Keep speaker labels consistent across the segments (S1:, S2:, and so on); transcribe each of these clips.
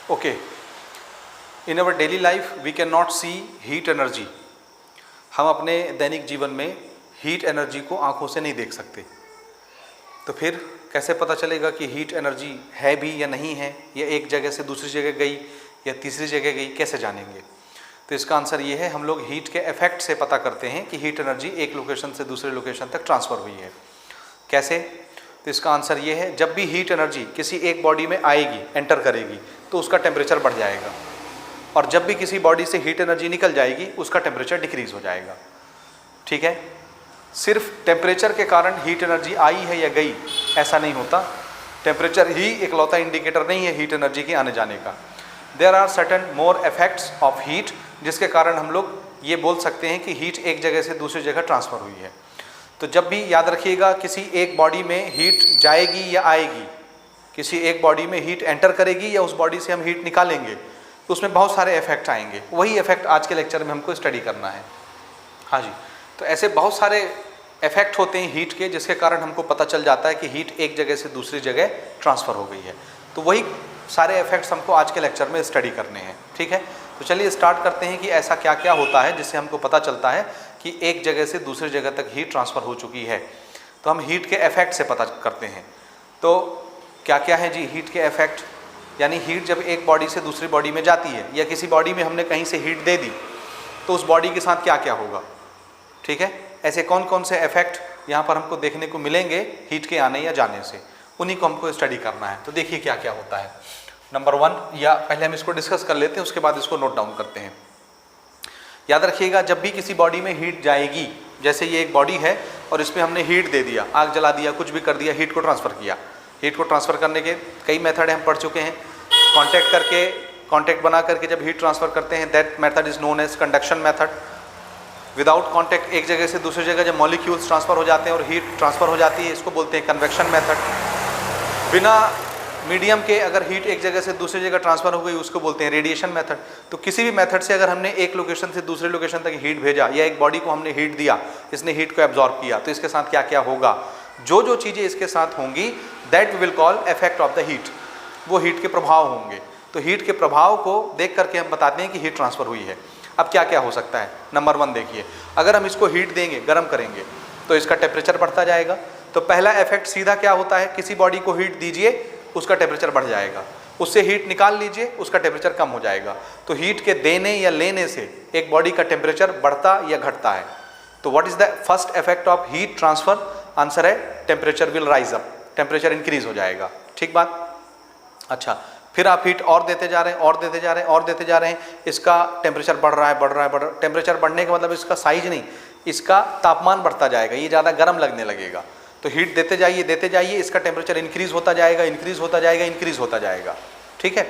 S1: Okay, in our daily life we cannot see heat energy. हम अपने दैनिक जीवन में हीट एनर्जी को आंखों से नहीं देख सकते, तो फिर कैसे पता चलेगा कि हीट एनर्जी है भी या नहीं है, या एक जगह से दूसरी जगह गई या तीसरी जगह गई, कैसे जानेंगे? तो इसका आंसर ये है, हम लोग हीट के इफेक्ट से पता करते हैं कि हीट एनर्जी एक लोकेशन से दूसरे लोकेशन तक ट्रांसफ़र हुई है। कैसे? तो इसका आंसर ये है, जब भी हीट एनर्जी किसी एक बॉडी में आएगी, एंटर करेगी, तो उसका टेम्परेचर बढ़ जाएगा, और जब भी किसी बॉडी से हीट एनर्जी निकल जाएगी उसका टेम्परेचर डिक्रीज हो जाएगा। ठीक है, सिर्फ टेम्परेचर के कारण हीट एनर्जी आई है या गई ऐसा नहीं होता। टेम्परेचर ही इकलौता इंडिकेटर नहीं है हीट एनर्जी के आने जाने का। There are certain more effects of heat, जिसके कारण हम लोग ये बोल सकते हैं कि हीट एक जगह से दूसरी जगह ट्रांसफ़र हुई है। तो जब भी याद रखिएगा, किसी एक बॉडी में हीट जाएगी या आएगी, किसी एक बॉडी में हीट एंटर करेगी या उस बॉडी से हम हीट निकालेंगे, तो उसमें बहुत सारे इफेक्ट आएंगे। वही इफेक्ट आज के लेक्चर में हमको स्टडी करना है। हाँ जी, तो ऐसे बहुत सारे इफेक्ट होते हैं हीट के, जिसके कारण हमको पता चल जाता है कि हीट एक जगह से दूसरी जगह ट्रांसफ़र हो गई है। तो वही सारे इफेक्ट्स हमको आज के लेक्चर में स्टडी करने हैं। ठीक है, तो चलिए स्टार्ट करते हैं कि ऐसा क्या क्या होता है जिससे हमको पता चलता है कि एक जगह से दूसरी जगह तक हीट ट्रांसफ़र हो चुकी है। तो हम हीट के इफेक्ट से पता करते हैं। तो क्या क्या है जी हीट के इफेक्ट? यानी हीट जब एक बॉडी से दूसरी बॉडी में जाती है, या किसी बॉडी में हमने कहीं से हीट दे दी, तो उस बॉडी के साथ क्या क्या होगा। ठीक है, ऐसे कौन कौन से इफेक्ट यहाँ पर हमको देखने को मिलेंगे हीट के आने या जाने से, उन्हीं को हमको स्टडी करना है। तो देखिए क्या क्या होता है। नंबर 1, या पहले हम इसको डिस्कस कर लेते हैं, उसके बाद इसको नोट डाउन करते हैं। याद रखिएगा, जब भी किसी बॉडी में हीट जाएगी, जैसे ये एक बॉडी है और इसमें हमने हीट दे दिया, आग जला दिया, कुछ भी कर दिया, हीट को ट्रांसफ़र किया। हीट को ट्रांसफ़र करने के कई मेथड हम पढ़ चुके हैं। कांटेक्ट बना करके जब हीट ट्रांसफ़र करते हैं, that method is known as conduction method. Without contact एक जगह से दूसरी जगह जब मॉलिक्यूल्स ट्रांसफ़र हो जाते हैं और हीट ट्रांसफ़र हो जाती है, इसको बोलते हैं कन्वेक्शन मेथड। बिना मीडियम के अगर हीट एक जगह से दूसरी जगह ट्रांसफ़र हो गई, उसको बोलते हैं रेडिएशन मेथड। तो किसी भी मेथड से अगर हमने एक लोकेशन से दूसरे लोकेशन तक हीट भेजा, या एक बॉडी को हमने हीट दिया, इसने हीट को एब्जॉर्ब किया, तो इसके साथ क्या क्या होगा, जो जो चीज़ें इसके साथ होंगी, that we will call effect of the heat. वो हीट के प्रभाव होंगे। तो हीट के प्रभाव को देख करके हम बताते हैं कि हीट ट्रांसफ़र हुई है। अब क्या क्या हो सकता है? नंबर 1 देखिए, अगर हम इसको हीट देंगे, गर्म करेंगे, तो इसका टेम्परेचर बढ़ता जाएगा। तो पहला इफेक्ट सीधा क्या होता है, किसी बॉडी को हीट दीजिए, उसका टेम्परेचर बढ़ जाएगा। उससे हीट निकाल लीजिए, उसका टेम्परेचर कम हो जाएगा। तो हीट के देने या लेने से एक बॉडी का टेम्परेचर बढ़ता या घटता है। तो what is the first effect of heat transfer? Answer है temperature will rise up, temperature increase हो जाएगा। ठीक बात। अच्छा, फिर आप हीट और देते जा रहे हैं, और देते जा रहे हैं, और देते जा रहे हैं, इसका टेम्परेचर बढ़ रहा है, बढ़ रहा है, बढ़ रहा है। टेम्परेचर बढ़ने का मतलब इसका साइज नहीं, इसका तापमान बढ़ता जाएगा, ये ज़्यादा गर्म लगने लगेगा। तो हीट देते जाइए, इसका टेम्परेचर इंक्रीज होता जाएगा, इंक्रीज होता जाएगा, इंक्रीज होता जाएगा। ठीक है।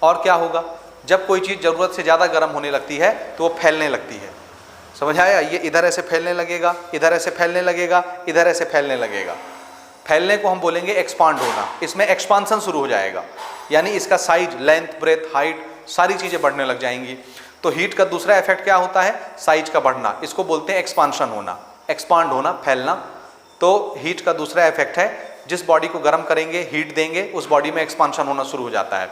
S1: और क्या होगा, जब कोई चीज़ ज़रूरत से ज़्यादा गर्म होने लगती है तो वो फैलने लगती है। समझ आया? ये इधर ऐसे फैलने लगेगा, इधर ऐसे फैलने लगेगा, इधर ऐसे फैलने लगेगा। फैलने को हम बोलेंगे एक्सपांड होना। इसमें एक्सपांसन शुरू हो जाएगा, यानी इसका साइज, लेंथ, ब्रेथ, हाइट, सारी चीज़ें बढ़ने लग जाएंगी। तो हीट का दूसरा इफेक्ट क्या होता है? साइज का बढ़ना। इसको बोलते हैं एक्सपांशन होना, एक्सपांड होना, फैलना। तो हीट का दूसरा इफेक्ट है, जिस बॉडी को गर्म करेंगे, हीट देंगे, उस बॉडी में एक्सपांशन होना शुरू हो जाता है।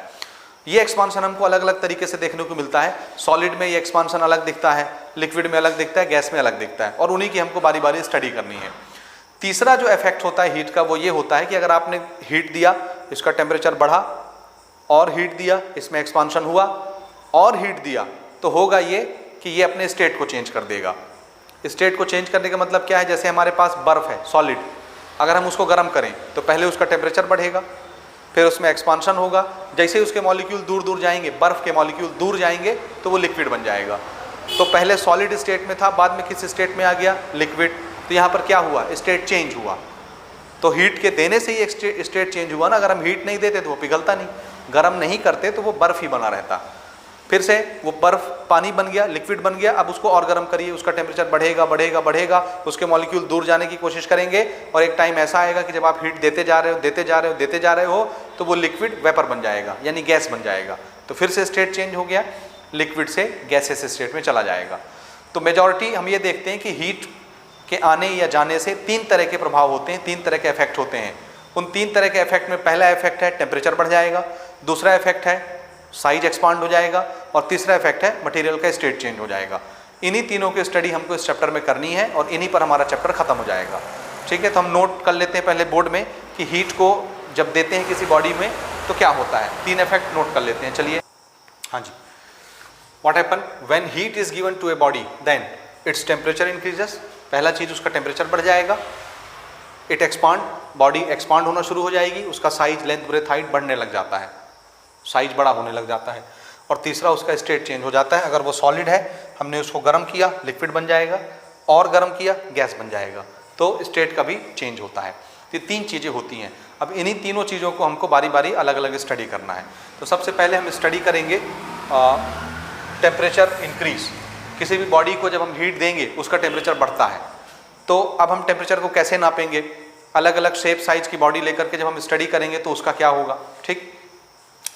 S1: ये एक्सपांशन हमको अलग अलग तरीके से देखने को मिलता है। सॉलिड में ये एक्सपांशन अलग दिखता है, लिक्विड में अलग दिखता है, गैस में अलग दिखता है, और उन्हीं की हमको बारी बारी स्टडी करनी है। तीसरा जो इफेक्ट होता है हीट का, वो ये होता है कि अगर आपने हीट दिया, इसका टेम्परेचर बढ़ा, और हीट दिया, इसमें एक्सपांशन हुआ, और हीट दिया, तो होगा ये कि ये अपने स्टेट को चेंज कर देगा। स्टेट को चेंज करने का मतलब क्या है? जैसे हमारे पास बर्फ़ है, सॉलिड, अगर हम उसको गर्म करें तो पहले उसका टेम्परेचर बढ़ेगा, फिर उसमें एक्सपांशन होगा। जैसे ही उसके मॉलिक्यूल दूर दूर जाएंगे, बर्फ़ के मॉलिक्यूल दूर जाएंगे, तो वो लिक्विड बन जाएगा। तो पहले सॉलिड स्टेट में था, बाद में किस स्टेट में आ गया? लिक्विड। तो यहाँ पर क्या हुआ? स्टेट चेंज हुआ। तो हीट के देने से ही स्टेट चेंज हुआ ना। अगर हम हीट नहीं देते तो वो पिघलता नहीं, गर्म नहीं करते तो वो बर्फ़ ही बना रहता। फिर से वो बर्फ़ पानी बन गया, लिक्विड बन गया। अब उसको और गर्म करिए, उसका टेम्परेचर बढ़ेगा, बढ़ेगा, बढ़ेगा, उसके मॉलिक्यूल दूर जाने की कोशिश करेंगे, और एक टाइम ऐसा आएगा कि जब आप हीट देते जा रहे हो, देते जा रहे हो, देते जा रहे हो, तो वो लिक्विड वेपर बन जाएगा, यानी गैस बन जाएगा। तो फिर से स्टेट चेंज हो गया, लिक्विड से गैसेस स्टेट में चला जाएगा। तो मेजॉरिटी हम ये देखते हैं कि हीट के आने या जाने से 3 तरह के प्रभाव होते हैं, 3 तरह के इफेक्ट होते हैं। उन 3 तरह के इफेक्ट में पहला इफेक्ट है टेम्परेचर बढ़ जाएगा, दूसरा इफेक्ट है साइज एक्सपांड हो जाएगा, और तीसरा इफेक्ट है मटेरियल का स्टेट चेंज हो जाएगा। इन्हीं तीनों की स्टडी हमको इस चैप्टर में करनी है और इन्हीं पर हमारा चैप्टर खत्म हो जाएगा। ठीक है, तो हम नोट कर लेते हैं पहले बोर्ड में कि हीट को जब देते हैं किसी बॉडी में तो क्या होता है। 3 इफेक्ट नोट कर लेते हैं, चलिए। हाँ जी, what happen when heat is given to a body then its temperature increases. पहला चीज उसका टेम्परेचर बढ़ जाएगा। इट एक्सपांड, बॉडी एक्सपांड होना शुरू हो जाएगी, उसका साइज, लेंथ, ब्रेथ, हाइट बढ़ने लग जाता है, साइज बड़ा होने लग जाता है। और तीसरा उसका स्टेट चेंज हो जाता है। अगर वो सॉलिड है, हमने उसको गर्म किया, लिक्विड बन जाएगा, और गर्म किया, गैस बन जाएगा, तो स्टेट का भी चेंज होता है। ये 3 चीज़ें होती हैं। अब इन्हीं तीनों चीज़ों को हमको बारी बारी अलग अलग स्टडी करना है। तो सबसे पहले हम स्टडी करेंगे टेम्परेचर इंक्रीज। किसी भी बॉडी को जब हम हीट देंगे उसका टेम्परेचर बढ़ता है। तो अब हम टेम्परेचर को कैसे नापेंगे, अलग अलग शेप साइज की बॉडी लेकर के जब हम स्टडी करेंगे तो उसका क्या होगा। ठीक,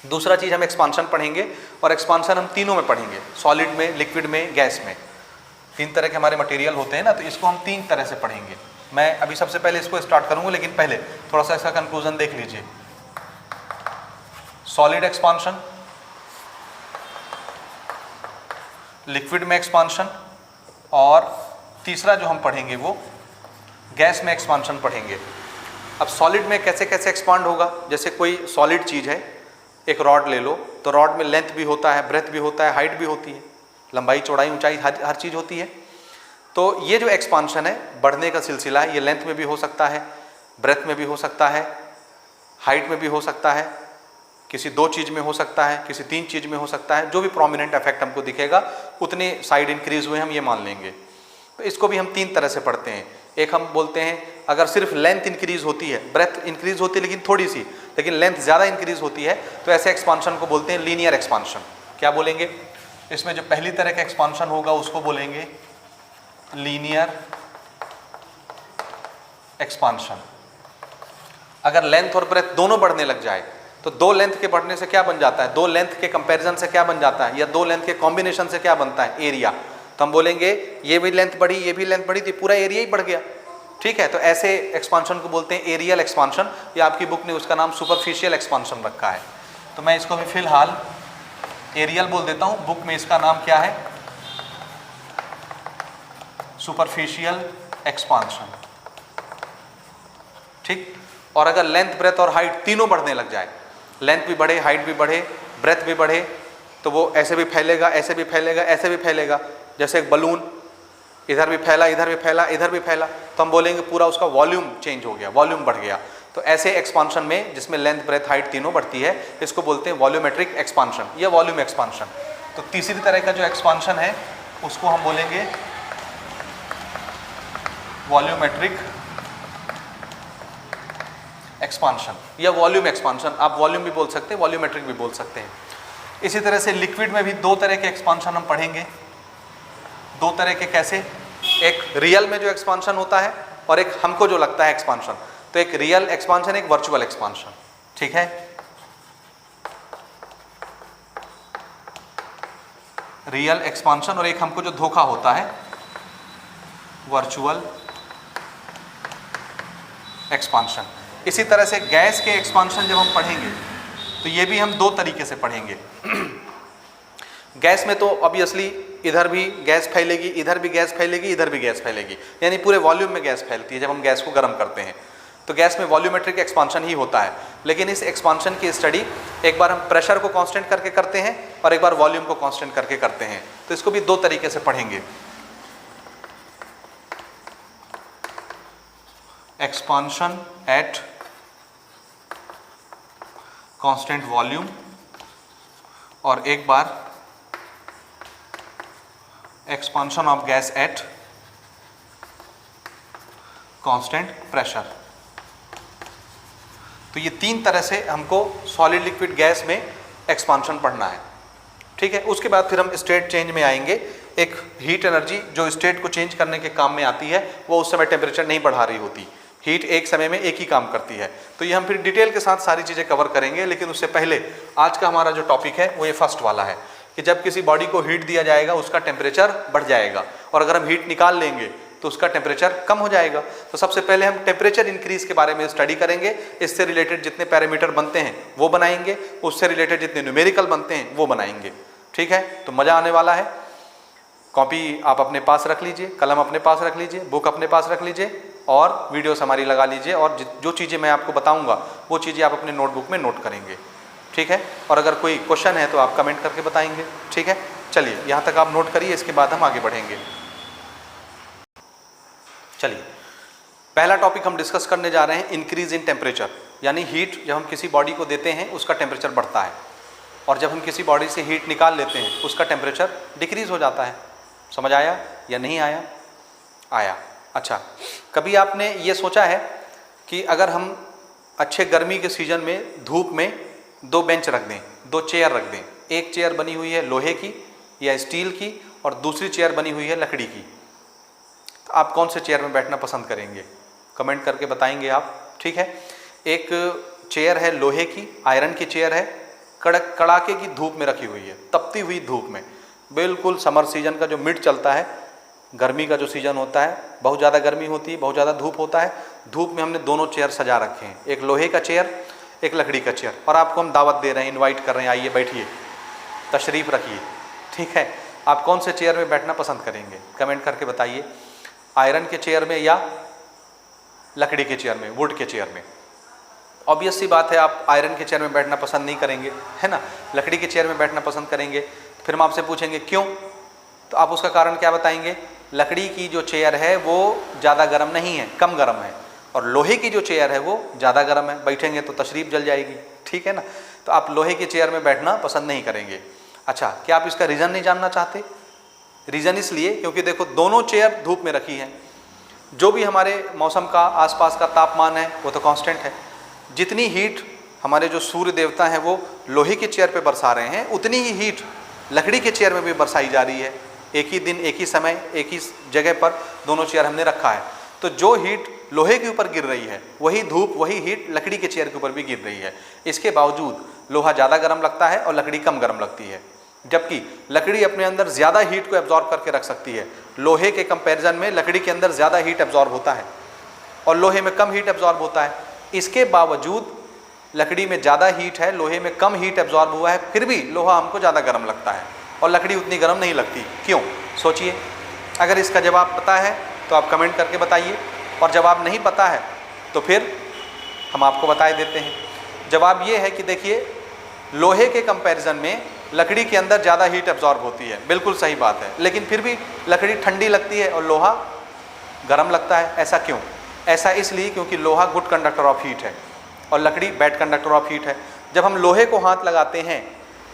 S1: दूसरा चीज़ हम एक्सपांशन पढ़ेंगे, और एक्सपांशन हम तीनों में पढ़ेंगे, सॉलिड में, लिक्विड में, गैस में। 3 तरह के हमारे मटेरियल होते हैं ना, तो इसको हम 3 तरह से पढ़ेंगे। मैं अभी सबसे पहले इसको स्टार्ट करूंगा, लेकिन पहले थोड़ा सा इसका कंक्लूजन देख लीजिए। सॉलिड एक्सपांशन, लिक्विड में एक्सपांशन, और तीसरा जो हम पढ़ेंगे वो गैस में एक्सपांशन पढ़ेंगे। अब सॉलिड में कैसे कैसे एक्सपांड होगा, जैसे कोई सॉलिड चीज़ है, एक रॉड ले लो, तो रॉड में लेंथ भी होता है, ब्रेथ भी होता है, हाइट भी होती है, लंबाई, चौड़ाई, ऊंचाई, हर चीज़ होती है। तो ये जो एक्सपांशन है, बढ़ने का सिलसिला है, ये लेंथ में भी हो सकता है, ब्रेथ में भी हो सकता है, हाइट में भी हो सकता है, किसी 2 चीज़ में हो सकता है, किसी 3 चीज़ में हो सकता है। जो भी प्रोमिनेंट इफेक्ट हमको दिखेगा उतने साइड इंक्रीज हुए हम ये मान लेंगे। तो इसको भी हम 3 तरह से पढ़ते हैं। एक हम बोलते हैं अगर सिर्फ लेंथ इंक्रीज होती है, ब्रेथ इंक्रीज होती है लेकिन थोड़ी सी, लेकिन लेंथ ज़्यादा इंक्रीज होती है, तो ऐसे एक्सपांशन को बोलते हैं लीनियर एक्सपांशन। क्या बोलेंगे, इसमें जो पहली तरह का एक्सपांशन होगा उसको बोलेंगे लीनियर एक्सपांशन। अगर लेंथ और ब्रेथ दोनों बढ़ने लग जाए तो 2 लेंथ के बढ़ने से क्या बन जाता है, 2 लेंथ के कंपैरिजन से क्या बन जाता है, या 2 लेंथ के कॉम्बिनेशन से क्या बनता है, एरिया। तो हम बोलेंगे ये भी लेंथ बढ़ी, ये भी लेंथ बढ़ी, तो पूरा एरिया ही बढ़ गया। ठीक है, तो ऐसे एक्सपांशन को बोलते हैं एरियल एक्सपांशन, या आपकी बुक ने उसका नाम सुपरफिशियल एक्सपांशन रखा है। तो मैं इसको भी फिलहाल एरियल बोल देता हूं, बुक में इसका नाम क्या है, सुपरफिशियल एक्सपांशन। ठीक, और अगर लेंथ, ब्रेथ और हाइट तीनों बढ़ने लग जाए, लेंथ भी बढ़े, हाइट भी बढ़े, ब्रेथ भी बढ़े, तो वो ऐसे भी फैलेगा, ऐसे भी फैलेगा, ऐसे भी फैलेगा, जैसे एक बलून, इधर भी फैला, इधर भी फैला, इधर भी फैला, तो हम बोलेंगे पूरा उसका वॉल्यूम चेंज हो गया, वॉल्यूम बढ़ गया। तो ऐसे एक्सपांशन में जिसमें लेंथ, ब्रेथ, हाइट तीनों बढ़ती है, इसको बोलते हैं वॉल्यूमेट्रिक एक्सपांशन या वॉल्यूम एक्सपांशन। तो तीसरी तरह का जो एक्सपांशन है उसको हम बोलेंगे वॉल्यूमेट्रिक एक्सपांशन या वॉल्यूम एक्सपांशन। आप वॉल्यूम भी बोल सकते हैं, वॉल्यूमेट्रिक भी बोल सकते हैं। इसी तरह से लिक्विड में भी 2 तरह के एक्सपांशन हम पढ़ेंगे। 2 तरह के कैसे, एक रियल में जो एक्सपांशन होता है और एक हमको जो लगता है एक्सपांशन। तो एक रियल एक्सपांशन, एक वर्चुअल एक्सपांशन। ठीक है, रियल एक्सपांशन, और एक हमको जो धोखा होता है वर्चुअल एक्सपांशन। इसी तरह से गैस के एक्सपांशन जब हम पढ़ेंगे तो ये भी हम 2 तरीके से पढ़ेंगे। गैस में तो ऑब्वियसली इधर भी गैस फैलेगी, इधर भी गैस फैलेगी, इधर भी गैस फैलेगी, यानी पूरे वॉल्यूम में गैस फैलती है जब हम गैस को गर्म करते हैं। तो गैस में वॉल्यूमेट्रिक एक्सपांशन ही होता है। लेकिन इस एक्सपांशन की स्टडी एक बार हम प्रेशर को कांस्टेंट करके करते हैं और एक बार वॉल्यूम को कांस्टेंट करके करते हैं। तो इसको भी 2 तरीके से पढ़ेंगे। एक्सपांशन एट कांस्टेंट वॉल्यूम और एक बार expansion of gas at constant pressure. तो ये 3 तरह से हमको सॉलिड, लिक्विड, गैस में एक्सपांशन पढ़ना है। ठीक है, उसके बाद फिर हम स्टेट चेंज में आएंगे। एक हीट एनर्जी जो स्टेट को चेंज करने के काम में आती है, वो उस समय टेम्परेचर नहीं बढ़ा रही होती। हीट एक समय में एक ही काम करती है। तो ये हम फिर डिटेल के साथ सारी चीज़ें कवर करेंगे। लेकिन उससे पहले आज का हमारा जो टॉपिक है वो ये फर्स्ट वाला है कि जब किसी बॉडी को हीट दिया जाएगा उसका टेम्परेचर बढ़ जाएगा, और अगर हम हीट निकाल लेंगे तो उसका टेम्परेचर कम हो जाएगा। तो सबसे पहले हम टेम्परेचर इंक्रीज के बारे में स्टडी करेंगे, इससे रिलेटेड जितने पैरामीटर बनते हैं वो बनाएंगे, उससे रिलेटेड जितने न्यूमेरिकल बनते हैं वो बनाएंगे। ठीक है, तो मज़ा आने वाला है। कॉपी आप अपने पास रख लीजिए, कलम अपने पास रख लीजिए, बुक अपने पास रख लीजिए और वीडियोस हमारी लगा लीजिए, और जो चीज़ें मैं आपको बताऊंगा वो चीज़ें आप अपने नोटबुक में नोट करेंगे। ठीक है, और अगर कोई क्वेश्चन है तो आप कमेंट करके बताएंगे। ठीक है, चलिए यहाँ तक आप नोट करिए, इसके बाद हम आगे बढ़ेंगे। चलिए, पहला टॉपिक हम डिस्कस करने जा रहे हैं इंक्रीज इन टेम्परेचर, यानी हीट जब हम किसी बॉडी को देते हैं उसका टेम्परेचर बढ़ता है, और जब हम किसी बॉडी से हीट निकाल लेते हैं उसका टेम्परेचर डिक्रीज हो जाता है। समझ आया या नहीं आया? आया। अच्छा, कभी आपने ये सोचा है कि अगर हम अच्छे गर्मी के सीजन में धूप में 2 बेंच रख दें, 2 चेयर रख दें, एक चेयर बनी हुई है लोहे की या स्टील की और दूसरी चेयर बनी हुई है लकड़ी की, तो आप कौन से चेयर में बैठना पसंद करेंगे? कमेंट करके बताएंगे आप। ठीक है, एक चेयर है लोहे की, आयरन की चेयर है, कड़ाके की धूप में रखी हुई है, तपती हुई धूप में, बिल्कुल समर सीजन का जो मिड चलता है, गर्मी का जो सीजन होता है, बहुत ज़्यादा गर्मी होती है, बहुत ज़्यादा धूप होता है, धूप में हमने दोनों चेयर सजा रखे हैं, एक लोहे का चेयर, एक लकड़ी का चेयर, और आपको हम दावत दे रहे हैं, इनवाइट कर रहे हैं, आइए बैठिए, तशरीफ़ रखिए। ठीक है, आप कौन से चेयर में बैठना पसंद करेंगे? कमेंट करके बताइए, आयरन के चेयर में या लकड़ी के चेयर में, वुड के चेयर में? ऑब्वियस सी बात है आप आयरन के चेयर में बैठना पसंद नहीं करेंगे, है ना, लकड़ी के चेयर में बैठना पसंद करेंगे। फिर हम आपसे पूछेंगे क्यों, तो आप उसका कारण क्या बताएंगे? लकड़ी की जो चेयर है वो ज़्यादा गर्म नहीं है, कम गर्म है, और लोहे की जो चेयर है वो ज़्यादा गर्म है, बैठेंगे तो तशरीफ़ जल जाएगी। ठीक है ना, तो आप लोहे की चेयर में बैठना पसंद नहीं करेंगे। अच्छा, क्या आप इसका रीज़न नहीं जानना चाहते? रीज़न इसलिए क्योंकि देखो दोनों चेयर धूप में रखी हैं, जो भी हमारे मौसम का आसपास का तापमान है वो तो कांस्टेंट है, जितनी हीट हमारे जो सूर्य देवता हैं वो लोहे की चेयर पे बरसा रहे हैं, उतनी ही हीट लकड़ी के चेयर में भी बरसाई जा रही है। एक ही दिन, एक ही समय, एक ही जगह पर दोनों चेयर हमने रखा है, तो जो हीट लोहे के ऊपर गिर रही है वही धूप, वही हीट लकड़ी के चेयर के ऊपर भी गिर रही है। इसके बावजूद लोहा ज़्यादा गर्म लगता है और लकड़ी कम गर्म लगती है, जबकि लकड़ी अपने अंदर ज़्यादा हीट को एब्जॉर्ब करके रख सकती है। लोहे के कंपैरिजन में लकड़ी के अंदर ज़्यादा हीट एब्जॉर्ब होता है और लोहे में कम हीट एब्जॉर्ब होता है। इसके बावजूद लकड़ी में ज़्यादा हीट है, लोहे में कम हीट एब्जॉर्ब हुआ है, फिर भी लोहा हमको ज़्यादा गर्म लगता है और लकड़ी उतनी गर्म नहीं लगती। क्यों? सोचिए। अगर इसका जवाब पता है तो आप कमेंट करके बताइए, और जवाब नहीं पता है तो फिर हम आपको बता देते हैं। जवाब ये है कि देखिए, लोहे के कंपैरिजन में लकड़ी के अंदर ज़्यादा हीट एब्जॉर्ब होती है, बिल्कुल सही बात है, लेकिन फिर भी लकड़ी ठंडी लगती है और लोहा गर्म लगता है। ऐसा क्यों? ऐसा इसलिए क्योंकि लोहा गुड कंडक्टर ऑफ हीट है और लकड़ी बैड कंडक्टर ऑफ हीट है। जब हम लोहे को हाथ लगाते हैं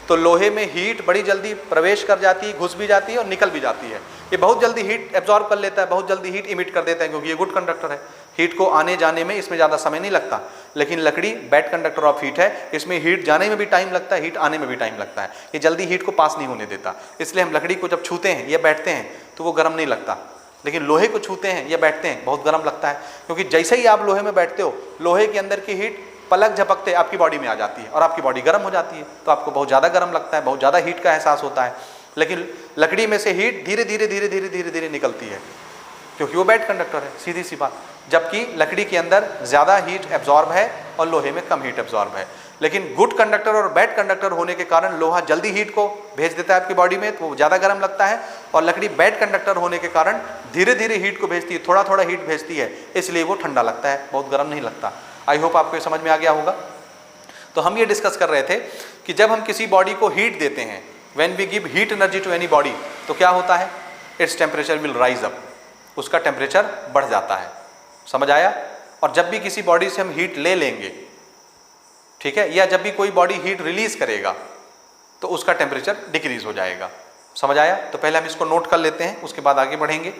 S1: तो लोहे में हीट बड़ी जल्दी प्रवेश कर जाती है, घुस भी जाती है और निकल भी जाती है। ये बहुत जल्दी हीट एब्जॉर्ब कर लेता है, बहुत जल्दी हीट इमिट कर देता है, क्योंकि ये गुड कंडक्टर है। हीट को आने जाने में इसमें ज़्यादा समय नहीं लगता। लेकिन लकड़ी बैड कंडक्टर ऑफ हीट है, इसमें हीट जाने में भी टाइम लगता है, हीट आने में भी टाइम लगता है। ये जल्दी हीट को पास नहीं होने देता, इसलिए हम लकड़ी को जब छूते हैं या बैठते हैं तो वो गर्म नहीं लगता। लेकिन लोहे को छूते हैं या बैठते हैं बहुत गर्म लगता है, क्योंकि जैसे ही आप लोहे में बैठते हो, लोहे के अंदर की हीट पलक झपकते आपकी बॉडी में आ जाती है और आपकी बॉडी गर्म हो जाती है, तो आपको बहुत ज़्यादा गर्म लगता है, बहुत ज़्यादा हीट का एहसास होता है। लेकिन लकड़ी में से हीट धीरे धीरे धीरे धीरे धीरे धीरे निकलती है, क्योंकि वो बैड कंडक्टर है, सीधी सी बात। जबकि लकड़ी के अंदर ज़्यादा हीट एब्जॉर्ब है और लोहे में कम हीट एब्जॉर्ब है। लेकिन गुड कंडक्टर और बैड कंडक्टर होने के कारण लोहा जल्दी हीट को भेज देता है आपकी बॉडी में, तो वो ज़्यादा गर्म लगता है, और लकड़ी बैड कंडक्टर होने के कारण धीरे धीरे हीट को भेजती है, थोड़ा थोड़ा हीट भेजती है, इसलिए वो ठंडा लगता है, बहुत गर्म नहीं लगता। आई होप आपको ये समझ में आ गया होगा। तो हम ये डिस्कस कर रहे थे कि जब हम किसी बॉडी को हीट देते हैं, when we give heat energy to any body, तो क्या होता है? Its temperature will rise up, उसका टेम्परेचर बढ़ जाता है। समझ आया? और जब भी किसी बॉडी से हम हीट ले लेंगे, ठीक है, या जब भी कोई बॉडी हीट रिलीज करेगा तो उसका टेम्परेचर डिक्रीज हो जाएगा। समझ आया? तो पहले हम इसको नोट कर लेते हैं, उसके बाद आगे बढ़ेंगे।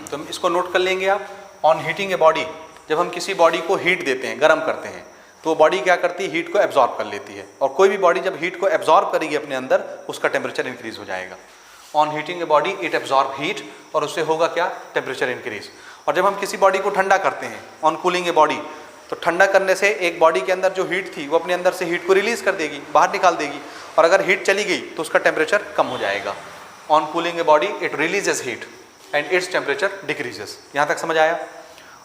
S1: तो इसको नोट कर लेंगे आप। ऑन हीटिंग ए बॉडी, जब हम किसी बॉडी को हीट देते हैं, गर्म करते हैं, तो वो बॉडी क्या करती है? हीट को एब्जॉर्ब कर लेती है, और कोई भी बॉडी जब हीट को एब्जॉर्ब करेगी अपने अंदर, उसका टेम्परेचर इंक्रीज हो जाएगा। On heating a body it absorb heat, और उससे होगा क्या? Temperature increase. और जब हम किसी बॉडी को ठंडा करते हैं, ऑन कूलिंग ए बॉडी, तो ठंडा करने से एक बॉडी के अंदर जो हीट थी वो अपने अंदर से हीट को रिलीज कर देगी, बाहर निकाल देगी, और अगर हीट चली गई तो उसका टेम्परेचर कम हो जाएगा। On cooling a body it releases heat and its temperature decreases. यहाँ तक समझ आया?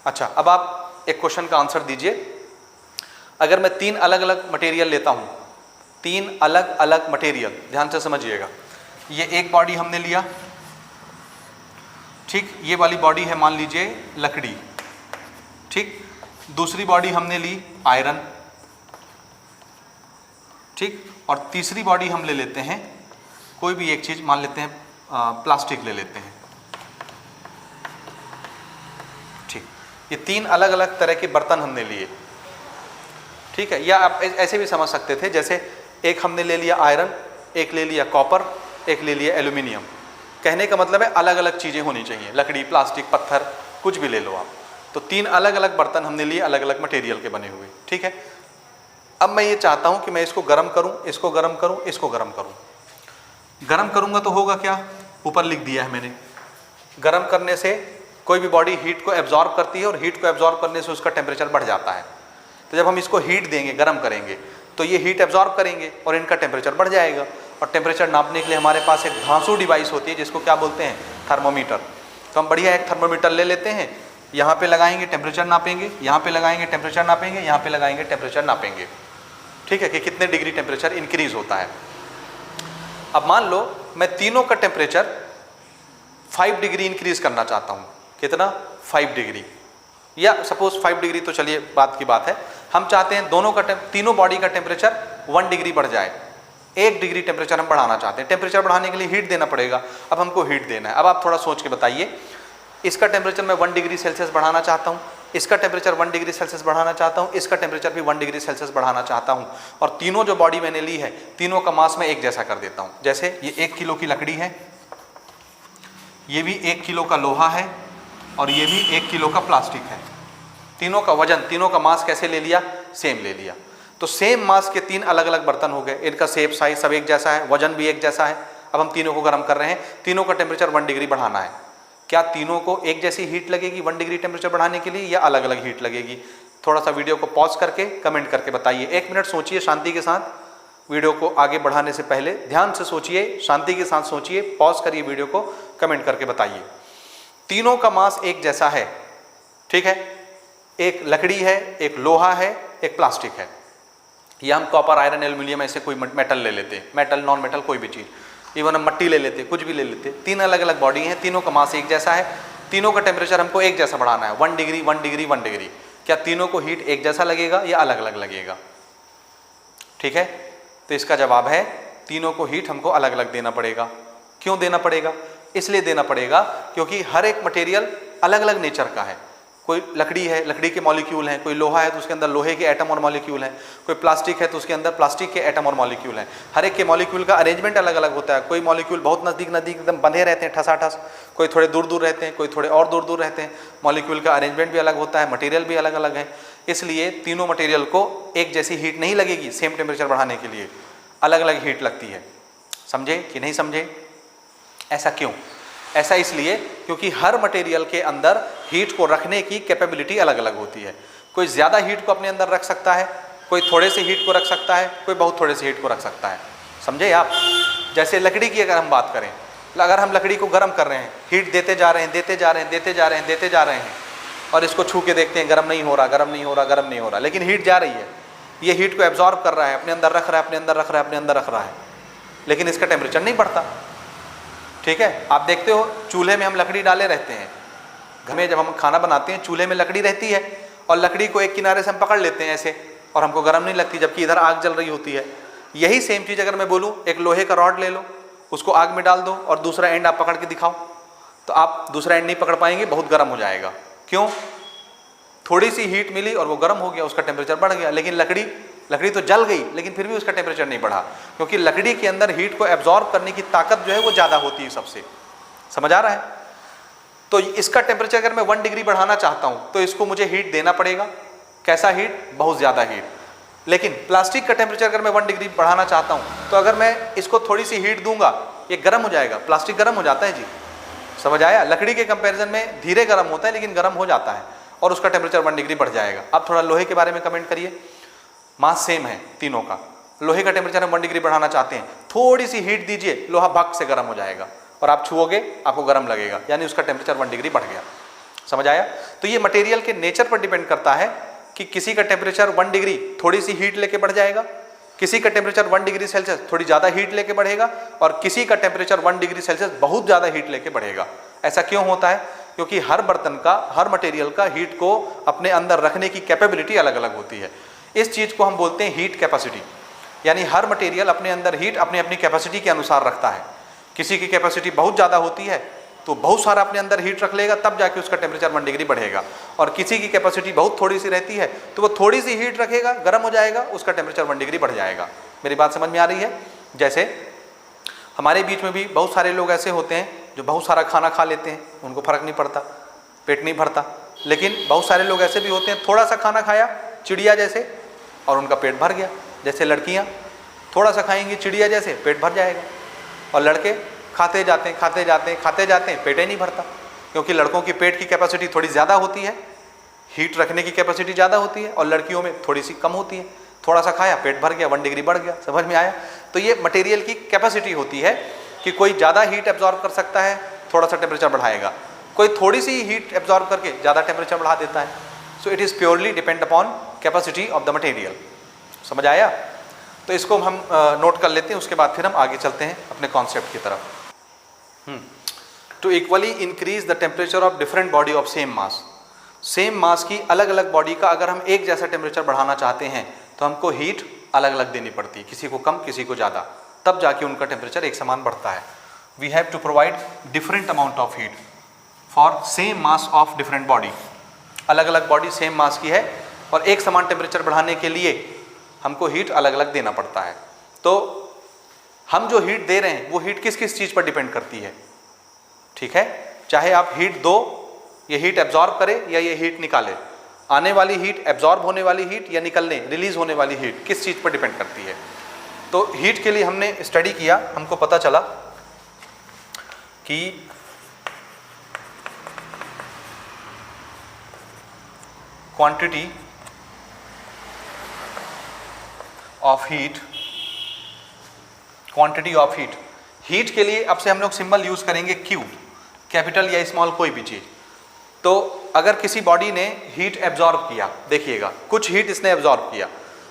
S1: अच्छा, अब आप एक क्वेश्चन का आंसर दीजिए। अगर मैं 3 अलग अलग मटेरियल लेता हूँ, 3 अलग अलग मटेरियल, ध्यान से समझिएगा। ये एक बॉडी हमने लिया, ठीक, ये वाली बॉडी है मान लीजिए लकड़ी, ठीक। दूसरी बॉडी हमने ली आयरन, ठीक। और तीसरी बॉडी हम ले लेते हैं कोई भी एक चीज, मान लेते हैं प्लास्टिक ले लेते हैं, ठीक। ये 3 अलग अलग तरह के बर्तन हमने लिए, ठीक है। या आप ऐसे भी समझ सकते थे, जैसे एक हमने ले लिया आयरन, एक ले लिया कॉपर, एक ले लिया एल्यूमिनियम। कहने का मतलब है अलग अलग चीजें होनी चाहिए, लकड़ी, प्लास्टिक, पत्थर, कुछ भी ले लो आप। तो 3 अलग अलग बर्तन हमने लिए, अलग अलग मटेरियल के बने हुए, ठीक है। अब मैं ये चाहता हूं कि मैं इसको गर्म करूं, इसको गर्म करूं, इसको गर्म करूं। गर्म करूंगा तो होगा क्या? ऊपर लिख दिया है मैंने। गर्म करने से कोई भी बॉडी हीट को एब्जॉर्ब करती है और हीट को एब्जॉर्ब करने से उसका टेम्परेचर बढ़ जाता है। तो जब हम इसको हीट देंगे, गर्म करेंगे, तो ये हीट एब्जॉर्ब करेंगे और इनका टेम्परेचर बढ़ जाएगा। और टेम्परेचर नापने के लिए हमारे पास एक घांसू डिवाइस होती है जिसको क्या बोलते हैं? थर्मोमीटर। तो हम बढ़िया एक थर्मोमीटर ले लेते हैं, यहाँ पे लगाएंगे टेम्परेचर नापेंगे, यहाँ पे लगाएंगे टेम्परेचर नापेंगे, यहाँ पे लगाएंगे टेम्परेचर नापेंगे, ठीक है, कि कितने डिग्री टेम्परेचर इंक्रीज होता है। अब मान लो मैं तीनों का टेम्परेचर 5 डिग्री इंक्रीज करना चाहता हूँ। कितना? 5 डिग्री, या सपोज 5 डिग्री, तो चलिए बात की बात है, हम चाहते हैं दोनों का तीनों बॉडी का टेम्परेचर 1 डिग्री बढ़ जाए। 1 डिग्री टेम्परेचर हम बढ़ाना चाहते हैं। टेम्परेचर बढ़ाने के लिए हीट देना पड़ेगा। अब हमको हीट देना है। अब आप थोड़ा सोच के बताइए, इसका टेम्परेचर मैं 1 डिग्री सेल्सियस बढ़ाना चाहता हूँ, इसका टेम्परेचर 1 डिग्री सेल्सियस बढ़ाना चाहता हूँ, इसका टेम्परेचर भी 1 डिग्री सेल्सियस बढ़ाना चाहता हूँ। और तीनों जो बॉडी मैंने ली है, तीनों का मास मैं एक जैसा कर देता हूँ। जैसे ये 1 किलो की लकड़ी है, ये भी 1 किलो का लोहा है, और ये भी 1 किलो का प्लास्टिक है। तीनों का वजन, तीनों का मास कैसे ले लिया? सेम ले लिया। तो सेम मास के 3 अलग अलग बर्तन हो गए, इनका शेप, साइज सब एक जैसा है, वजन भी एक जैसा है। अब हम तीनों को गर्म कर रहे हैं, तीनों का टेम्परेचर 1 डिग्री बढ़ाना है। क्या तीनों को एक जैसी हीट लगेगी 1 डिग्री टेम्परेचर बढ़ाने के लिए, या अलग अलग हीट लगेगी? थोड़ा सा वीडियो को पॉज करके कमेंट करके बताइए। 1 मिनट सोचिए शांति के साथ, वीडियो को आगे बढ़ाने से पहले ध्यान से सोचिए, शांति के साथ सोचिए, पॉज करिए वीडियो को, कमेंट करके बताइए। तीनों का मास एक जैसा है, ठीक है। एक लकड़ी है, एक लोहा है, एक प्लास्टिक है, या हम कॉपर, आयरन, एल्यूमिनियम ऐसे कोई मेटल ले लेते हैं, मेटल, नॉन मेटल, कोई भी चीज़, इवन हम मट्टी ले लेते, कुछ भी ले लेते। 3 अलग अलग बॉडी हैं, तीनों का मास एक जैसा है, तीनों का टेम्परेचर हमको एक जैसा बढ़ाना है, 1 डिग्री 1 डिग्री 1 डिग्री। क्या तीनों को हीट एक जैसा लगेगा या अलग अलग लगेगा? ठीक है, तो इसका जवाब है तीनों को हीट हमको अलग अलग देना पड़ेगा। क्यों देना पड़ेगा? इसलिए देना पड़ेगा क्योंकि हर एक मटेरियल अलग अलग नेचर का है। कोई लकड़ी है, लकड़ी के मॉलिक्यूल हैं, कोई लोहा है तो उसके अंदर लोहे के एटम और मॉलिक्यूल हैं, कोई प्लास्टिक है तो उसके अंदर प्लास्टिक के एटम और मॉलिक्यूल हैं। हर एक के मॉलिक्यूल का अरेंजमेंट अलग अलग होता है। कोई मॉलिक्यूल बहुत नज़दीक नज़दीक एकदम बंधे रहते हैं ठसाठस, कोई थोड़े दूर दूर रहते हैं, कोई थोड़े और दूर दूर रहते हैं। मॉलिक्यूल का अरेंजमेंट भी अलग होता है, मटेरियल भी अलग अलग है। इसलिए तीनों मटेरियल को एक जैसी हीट नहीं लगेगी सेम टेम्परेचर बढ़ाने के लिए, अलग अलग हीट लगती है। समझे कि नहीं समझे? ऐसा क्यों? ऐसा इसलिए क्योंकि हर मटेरियल के अंदर हीट को रखने की कैपेबिलिटी अलग अलग होती है। कोई ज़्यादा हीट को अपने अंदर रख सकता है, कोई थोड़े से हीट को रख सकता है, कोई बहुत थोड़े से हीट को रख सकता है। समझे आप? जैसे लकड़ी की अगर हम बात करें, अगर हम लकड़ी को गर्म कर रहे हैं, हीट देते जा रहे हैं, देते जा रहे हैं, देते जा रहे हैं, देते जा रहे हैं, और इसको छू के देखते हैं गर्म नहीं हो रहा, गर्म नहीं हो रहा, गर्म नहीं हो रहा, लेकिन हीट जा रही है, ये हीट को एब्जॉर्ब कर रहा है, अपने अंदर रख रहा है, अपने अंदर रख रहा है, अपने अंदर रख रहा है, लेकिन इसका टेम्परेचर नहीं बढ़ता। ठीक है, आप देखते हो चूल्हे में हम लकड़ी डाले रहते हैं, घर में जब हम खाना बनाते हैं चूल्हे में लकड़ी रहती है, और लकड़ी को एक किनारे से हम पकड़ लेते हैं ऐसे, और हमको गर्म नहीं लगती, जबकि इधर आग जल रही होती है। यही सेम चीज़ अगर मैं बोलूँ, एक लोहे का रॉड ले लो, उसको आग में डाल दो, और दूसरा एंड आप पकड़ के दिखाओ, तो आप दूसरा एंड नहीं पकड़ पाएंगे, बहुत गर्म हो जाएगा। क्यों? थोड़ी सी हीट मिली और वो गर्म हो गया, उसका टेम्परेचर बढ़ गया। लेकिन लकड़ी तो जल गई, लेकिन फिर भी उसका टेम्परेचर नहीं बढ़ा, क्योंकि लकड़ी के अंदर हीट को एब्जॉर्ब करने की ताकत जो है वो ज़्यादा होती है सबसे। समझ आ रहा है? तो इसका टेम्परेचर अगर मैं 1 डिग्री बढ़ाना चाहता हूँ तो इसको मुझे हीट देना पड़ेगा। कैसा हीट? बहुत ज़्यादा हीट। लेकिन प्लास्टिक का टेम्परेचर अगर मैं 1 डिग्री बढ़ाना चाहता हूँ तो अगर मैं इसको थोड़ी सी हीट दूंगा, ये गर्म हो जाएगा। प्लास्टिक गर्म हो जाता है जी, समझ आया? लकड़ी के कंपैरिजन में धीरे गर्म होता है, लेकिन गर्म हो जाता है, और उसका टेम्परेचर 1 डिग्री बढ़ जाएगा। अब थोड़ा लोहे के बारे में कमेंट करिए। मास सेम है तीनों का, लोहे का टेम्परेचर हम 1 डिग्री बढ़ाना चाहते हैं, थोड़ी सी हीट दीजिए, लोहा भग से गर्म हो जाएगा, और आप छुओगे आपको गर्म लगेगा, यानी उसका टेम्परेचर 1 डिग्री बढ़ गया। समझ आया? तो ये मटेरियल के नेचर पर डिपेंड करता है कि किसी का टेम्परेचर 1 डिग्री थोड़ी सी हीट लेके बढ़ जाएगा, किसी का टेम्परेचर 1 डिग्री सेल्सियस थोड़ी ज़्यादा हीट लेके बढ़ेगा, और किसी का टेम्परेचर 1 डिग्री सेल्सियस बहुत ज़्यादा हीट लेके बढ़ेगा। ऐसा क्यों होता है? क्योंकि हर बर्तन का, हर मटेरियल का हीट को अपने अंदर रखने की कैपेबिलिटी अलग अलग होती है। इस चीज़ को हम बोलते हैं हीट कैपेसिटी, यानी हर मटेरियल अपने अंदर हीट अपनी अपनी कैपेसिटी के अनुसार रखता है। किसी की कैपेसिटी बहुत ज़्यादा होती है तो बहुत सारा अपने अंदर हीट रख लेगा, तब जाके उसका टेम्परेचर 1 डिग्री बढ़ेगा, और किसी की कैपेसिटी बहुत थोड़ी सी रहती है तो वो थोड़ी सी हीट रखेगा, गर्म हो जाएगा, उसका टेम्परेचर 1 डिग्री बढ़ जाएगा। मेरी बात समझ में आ रही है? जैसे हमारे बीच में भी बहुत सारे लोग ऐसे होते हैं जो बहुत सारा खाना खा लेते हैं, उनको फर्क नहीं पड़ता, पेट नहीं भरता। लेकिन बहुत सारे लोग ऐसे भी होते हैं, थोड़ा सा खाना खाया चिड़िया जैसे और उनका पेट भर गया। जैसे लड़कियां थोड़ा सा खाएंगी चिड़िया जैसे, पेट भर जाएगा, और लड़के खाते जाते हैं खाते जाते हैं खाते जाते हैं, पेट ही नहीं भरता। क्योंकि लड़कों की पेट की कैपेसिटी थोड़ी ज़्यादा होती है, हीट रखने की कैपेसिटी ज़्यादा होती है, और लड़कियों में थोड़ी सी कम होती है। थोड़ा सा खाया पेट भर गया, 1 डिग्री बढ़ गया। समझ में आया? तो ये मटेरियल की कैपेसिटी होती है कि कोई ज़्यादा हीट एब्जॉर्ब कर सकता है, थोड़ा सा टेम्परेचर बढ़ाएगा, कोई थोड़ी सी हीट एब्जॉर्ब करके ज़्यादा टेम्परेचर बढ़ा देता है। So it is purely depend upon capacity of the material. समझ आया? तो इसको हम नोट कर लेते हैं, उसके बाद फिर हम आगे चलते हैं अपने कॉन्सेप्ट की तरफ। To equally increase the temperature of different body of same mass, same mass की अलग अलग बॉडी का अगर हम एक जैसा टेम्परेचर बढ़ाना चाहते हैं तो हमको हीट अलग अलग देनी पड़ती है, किसी को कम किसी को ज़्यादा, तब जाके उनका टेम्परेचर एक समान बढ़ता है। We have to provide different amount of heat for same mass of different body. अलग अलग बॉडी सेम मास की है और एक समान टेम्परेचर बढ़ाने के लिए हमको हीट अलग अलग देना पड़ता है। तो हम जो हीट दे रहे हैं वो हीट किस किस चीज़ पर डिपेंड करती है? ठीक है, चाहे आप हीट दो, ये हीट एब्जॉर्ब करे या ये हीट निकाले, आने वाली हीट, एब्जॉर्ब होने वाली हीट या निकलने रिलीज होने वाली हीट किस चीज़ पर डिपेंड करती है। तो हीट के लिए हमने स्टडी किया, हमको पता चला कि quantity of heat, quantity of heat, heat के लिए अब से हम लोग सिंबल यूज करेंगे Q, कैपिटल या स्मॉल कोई भी चीज। तो अगर किसी बॉडी ने हीट एब्जॉर्ब किया, देखिएगा कुछ हीट इसने एब्जॉर्ब किया,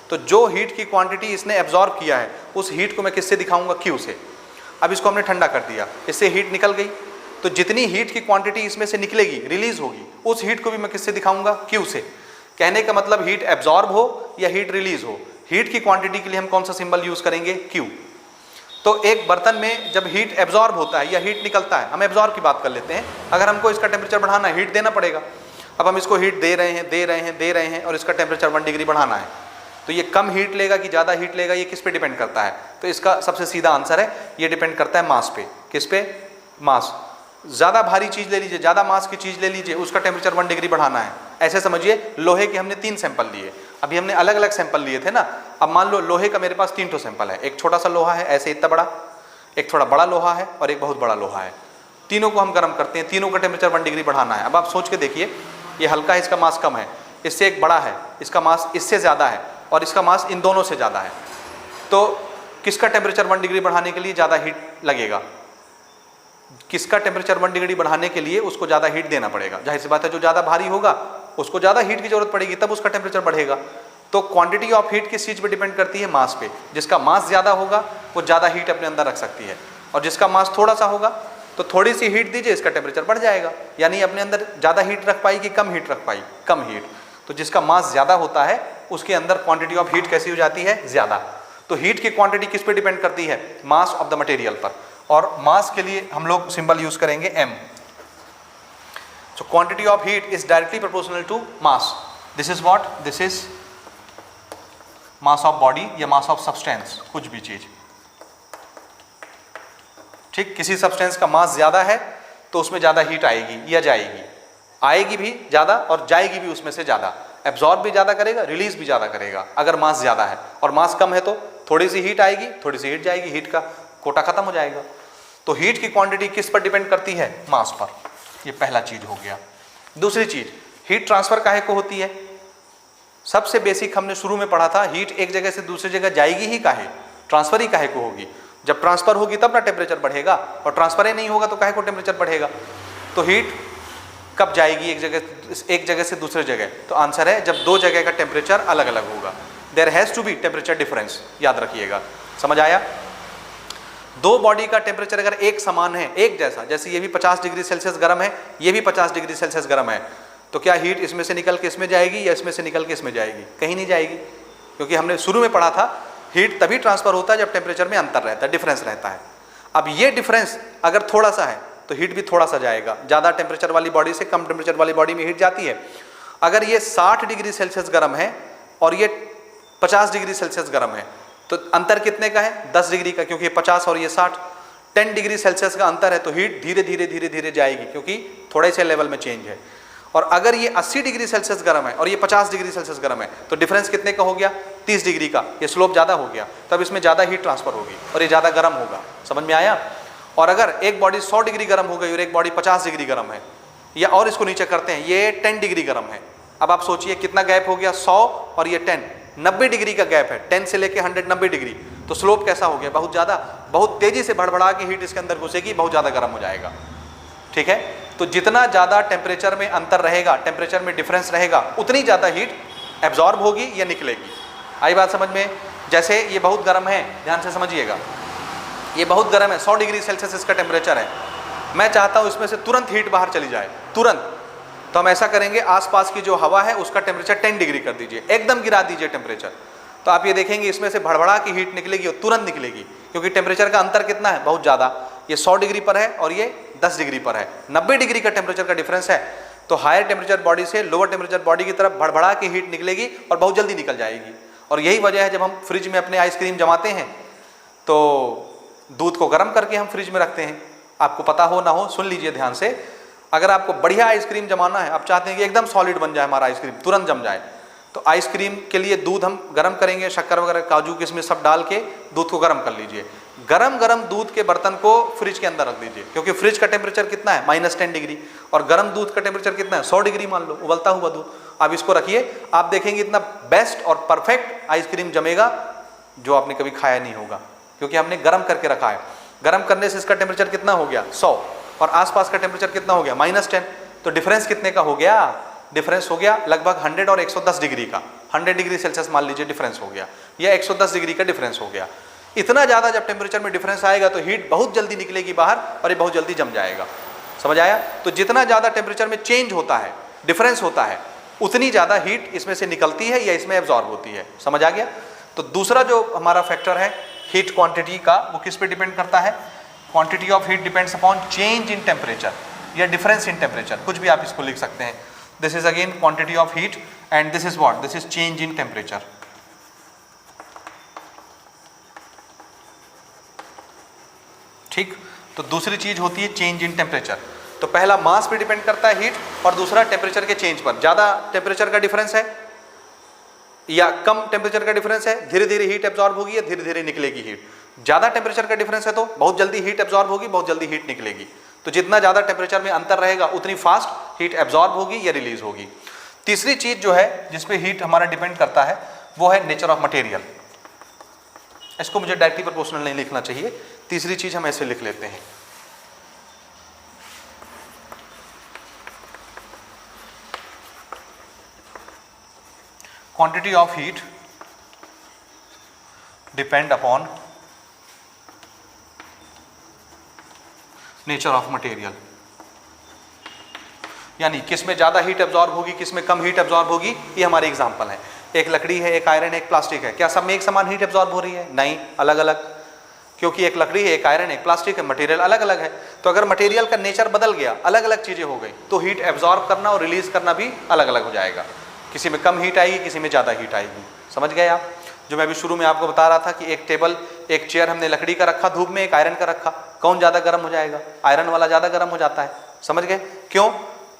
S1: तो जो हीट की क्वांटिटी इसने एब्जॉर्ब किया है उस हीट को मैं किससे दिखाऊंगा? Q से। अब इसको हमने ठंडा कर दिया, इससे हीट निकल गई, तो जितनी हीट की क्वांटिटी इसमें से निकलेगी, रिलीज होगी, उस हीट को भी मैं किससे दिखाऊंगा? Q से। कहने का मतलब हीट एब्जॉर्ब हो या हीट रिलीज हो, हीट की क्वांटिटी के लिए हम कौन सा सिंबल यूज करेंगे? Q। तो एक बर्तन में जब हीट एब्जॉर्ब होता है या हीट निकलता है, हम एब्जॉर्ब की बात कर लेते हैं, अगर हमको इसका टेम्परेचर बढ़ाना है हीट देना पड़ेगा। अब हम इसको हीट दे रहे हैं और इसका टेम्परेचर 1 डिग्री बढ़ाना है, तो ये कम हीट लेगा कि ज़्यादा हीट लेगा, ये किस पे डिपेंड करता है? तो इसका सबसे सीधा आंसर है, ये डिपेंड करता है मास पे। किस पे? मास। ज़्यादा भारी चीज़ ले लीजिए, ज़्यादा मास की चीज़ ले लीजिए, उसका टेम्परेचर 1 डिग्री बढ़ाना है। ऐसे समझिए लोहे के हमने 3 सैंपल लिए, अभी हमने अलग अलग सैंपल लिए थे ना। अब मान लो लोहे का मेरे पास 3 सैंपल है, एक छोटा सा लोहा है ऐसे इतना बड़ा, एक थोड़ा बड़ा लोहा है और एक बहुत बड़ा लोहा है। तीनों को हम गर्म करते हैं, तीनों का टेम्परेचर 1 डिग्री बढ़ाना है। अब आप सोच के देखिए, ये हल्का है, इसका मास कम है, इससे एक बड़ा है, इसका मास इससे ज़्यादा है, और इसका मास इन दोनों से ज़्यादा है। तो किसका टेम्परेचर 1 डिग्री बढ़ाने के लिए ज़्यादा हीट लगेगा? किसका टेम्परेचर 1 डिग्री बढ़ाने के लिए उसको ज़्यादा हीट देना पड़ेगा? जाहिर सी बात है, जो ज़्यादा भारी होगा उसको ज़्यादा हीट की जरूरत पड़ेगी, तब उसका टेम्परेचर बढ़ेगा। तो क्वांटिटी ऑफ हीट किस चीज़ पे डिपेंड करती है? मास पे। जिसका मास ज़्यादा होगा वो ज़्यादा हीट अपने अंदर रख सकती है, और जिसका मास थोड़ा सा होगा तो थोड़ी सी हीट दीजिए, इसका टेम्परेचर बढ़ जाएगा, यानी अपने अंदर ज़्यादा हीट रख पाई कि कम हीट रख पाई? कम हीट। तो जिसका मास ज़्यादा होता है उसके अंदर क्वांटिटी ऑफ हीट कैसी हो जाती है? ज़्यादा। तो हीट की क्वांटिटी किस पे डिपेंड करती है? मास ऑफ द मटेरियल पर, और मास के लिए हम लोग सिंबल यूज करेंगे M। So quantity of heat is directly proportional to mass. This is what? This is mass of body या mass of substance, कुछ भी चीज। ठीक, किसी सब्सटेंस का मास ज्यादा है तो उसमें ज्यादा हीट आएगी या जाएगी, आएगी भी ज्यादा और जाएगी भी उसमें से ज्यादा, एब्जॉर्ब भी ज्यादा करेगा, रिलीज भी ज्यादा करेगा अगर मास ज्यादा है। और मास कम है तो थोड़ी सी हीट आएगी, थोड़ी सी हीट जाएगी, हीट का कोटा खत्म हो जाएगा। तो हीट की क्वांटिटी किस पर डिपेंड करती है? मास पर। ये पहला चीज हो गया। दूसरी चीज, हीट ट्रांसफर काहे को होती है? सबसे बेसिक हमने शुरू में पढ़ा था, हीट एक जगह से दूसरी जगह जाएगी ही काहे, ट्रांसफर ही काहे को होगी? जब ट्रांसफर होगी तब ना टेम्परेचर बढ़ेगा, और ट्रांसफर ही नहीं होगा तो काहे को टेम्परेचर बढ़ेगा। तो हीट कब जाएगी एक जगह से दूसरे जगह? तो आंसर है जब दो जगह का टेम्परेचर अलग अलग होगा। There has to be temperature difference, याद रखिएगा। समझ आया? दो बॉडी का टेम्परेचर अगर एक समान है, एक जैसा, जैसे ये भी 50 डिग्री सेल्सियस गर्म है, ये भी 50 डिग्री सेल्सियस गर्म है, तो क्या हीट इसमें से निकल के इसमें जाएगी या इसमें से निकल के इसमें जाएगी? कहीं नहीं जाएगी, क्योंकि हमने शुरू में पढ़ा था हीट तभी ट्रांसफर होता है जब टेम्परेचर में अंतर रहता है, डिफरेंस रहता है। अब ये डिफरेंस अगर थोड़ा सा है तो हीट भी थोड़ा सा जाएगा। ज़्यादा टेम्परेचर वाली बॉडी से कम टेम्परेचर वाली बॉडी में हीट जाती है। अगर ये 60 डिग्री सेल्सियस गर्म है और ये 50 डिग्री सेल्सियस गर्म है, तो अंतर कितने का है? 10 डिग्री का, क्योंकि ये 50 और ये 60, 10 डिग्री सेल्सियस का अंतर है, तो हीट धीरे धीरे धीरे धीरे जाएगी, क्योंकि थोड़े से लेवल में चेंज है। और अगर ये 80 डिग्री सेल्सियस गर्म है और ये 50 डिग्री सेल्सियस गर्म है, तो डिफरेंस कितने का हो गया? 30 डिग्री का। ये स्लोप ज़्यादा हो गया, तब इसमें ज़्यादा हीट ट्रांसफर होगी और ये ज़्यादा गर्म होगा। समझ में आया? और अगर एक बॉडी 100 डिग्री गर्म हो गई और एक बॉडी 50 डिग्री गर्म है, या और इसको नीचे करते हैं, ये 10 डिग्री गर्म है। अब आप सोचिए कितना गैप हो गया, 100 और ये 10, 90 डिग्री का गैप है, 10 से लेके 100, 90 डिग्री। तो स्लोप कैसा हो गया? बहुत ज़्यादा, बहुत तेज़ी से भड़बड़ा के हीट इसके अंदर घुसेगी, बहुत ज़्यादा गर्म हो जाएगा। ठीक है? तो जितना ज़्यादा टेम्परेचर में अंतर रहेगा, टेम्परेचर में डिफरेंस रहेगा, उतनी ज़्यादा हीट एब्जॉर्ब होगी या निकलेगी। आई बात समझ में? जैसे ये बहुत गर्म है, ध्यान से समझिएगा, ये बहुत गर्म है, 100 डिग्री सेल्सियस इसका टेम्परेचर है। मैं चाहता हूँ इसमें से तुरंत हीट बाहर चली जाए, तुरंत। तो हम ऐसा करेंगे, आसपास की जो हवा है उसका टेम्परेचर 10 डिग्री कर दीजिए, एकदम गिरा दीजिए टेम्परेचर। तो आप ये देखेंगे इसमें से भड़बड़ा की हीट निकलेगी और तुरंत निकलेगी, क्योंकि टेम्परेचर का अंतर कितना है? बहुत ज़्यादा। ये 100 डिग्री पर है और ये 10 डिग्री पर है, 90 डिग्री का टेम्परेचर का डिफरेंस है। तो हायर टेम्परेचर बॉडी से लोअर टेम्परेचर बॉडी की तरफ भड़बड़ा की हीट निकलेगी और बहुत जल्दी निकल जाएगी। और यही वजह है जब हम फ्रिज में अपने आइसक्रीम जमाते हैं तो दूध को गर्म करके हम फ्रिज में रखते हैं। आपको पता हो ना हो, सुन लीजिए ध्यान से। अगर आपको बढ़िया आइसक्रीम जमाना है, आप चाहते हैं कि एकदम सॉलिड बन जाए हमारा आइसक्रीम, तुरंत जम जाए, तो आइसक्रीम के लिए दूध हम गर्म करेंगे, शक्कर वगैरह, काजू किशमिश सब डाल के दूध को गर्म कर लीजिए। गरम गरम दूध के बर्तन को फ्रिज के अंदर रख दीजिए, क्योंकि फ्रिज का टेम्परेचर कितना है? -10 डिग्री, और गर्म दूध का टेम्परेचर कितना है? 100 डिग्री मान लो, उबलता हुआ दूध। आप इसको रखिए, आप देखेंगे इतना बेस्ट और परफेक्ट आइसक्रीम जमेगा जो आपने कभी खाया नहीं होगा, क्योंकि हमने गर्म करके रखा है। गर्म करने से इसका टेम्परेचर कितना हो गया? 100, और आसपास का टेम्परेचर कितना हो गया? -10। तो डिफरेंस कितने का हो गया? डिफरेंस हो गया लगभग 100 और 110 डिग्री का। 100 डिग्री सेल्सियस मान लीजिए डिफरेंस हो गया, या 110 डिग्री का डिफरेंस हो गया। इतना ज़्यादा जब टेम्परेचर में डिफरेंस आएगा तो हीट बहुत जल्दी निकलेगी बाहर और ये बहुत जल्दी जम जाएगा। समझ आया? तो जितना ज़्यादा टेम्परेचर में चेंज होता है, डिफरेंस होता है, उतनी ज़्यादा हीट इसमें से निकलती है या इसमें एब्जॉर्ब होती है। समझ आ गया? तो दूसरा जो हमारा फैक्टर है हीट क्वांटिटी का, वो किस पे डिपेंड करता है? Quantity of heat depends upon change in temperature या डिफरेंस इन टेम्परेचर, कुछ भी आप इसको लिख सकते हैं। This is again quantity of heat and this is what? This is change in temperature. ठीक? तो दूसरी चीज होती है चेंज इन टेम्परेचर। तो पहला मास पे डिपेंड करता है हीट, और दूसरा टेम्परेचर के चेंज पर। ज़्यादा टेम्परेचर का डिफरेंस है या कम टेम्परेचर का डिफरेंस है, धीरे धीरे हीट एब्जॉर्ब होगी या धीरे धीरे निकलेगी हीट। ज़्यादा टेम्परेचर का डिफरेंस है तो बहुत जल्दी हीट एब्जॉर्ब होगी, बहुत जल्दी हीट निकलेगी। तो जितना ज़्यादा टेम्परेचर में अंतर रहेगा उतनी फास्ट हीट एब्जॉर्ब होगी या रिलीज होगी। तीसरी चीज़ जो है जिसपे हीट हमारा डिपेंड करता है वो है नेचर ऑफ मटेरियल। इसको मुझे डायरेक्टली प्रोपोर्शनल नहीं लिखना चाहिए, तीसरी चीज़ हम ऐसे लिख लेते हैं। Quantity of heat depend upon nature of material, यानी किस में ज़्यादा हीट एब्जॉर्ब होगी, किस में कम हीट एब्जॉर्ब होगी। ये हमारे एग्जांपल है। एक लकड़ी है, एक आयरन है, एक प्लास्टिक है। क्या सब में एक समान हीट एब्जॉर्ब हो रही है? नहीं, अलग अलग, क्योंकि एक लकड़ी है, एक आयरन है, एक प्लास्टिक है, मटेरियल अलग अलग है। तो अगर मटेरियल का नेचर बदल गया, अलग अलग चीज़ें हो गई, तो हीट एब्जॉर्ब करना और रिलीज करना भी अलग अलग हो जाएगा। किसी में कम हीट आएगी, किसी में ज़्यादा हीट आएगी। समझ गए आप? जो मैं अभी शुरू में आपको बता रहा था कि एक टेबल, एक चेयर हमने लकड़ी का रखा धूप में, एक आयरन का रखा, कौन ज़्यादा गर्म हो जाएगा? आयरन वाला ज़्यादा गर्म हो जाता है। समझ गए? क्यों?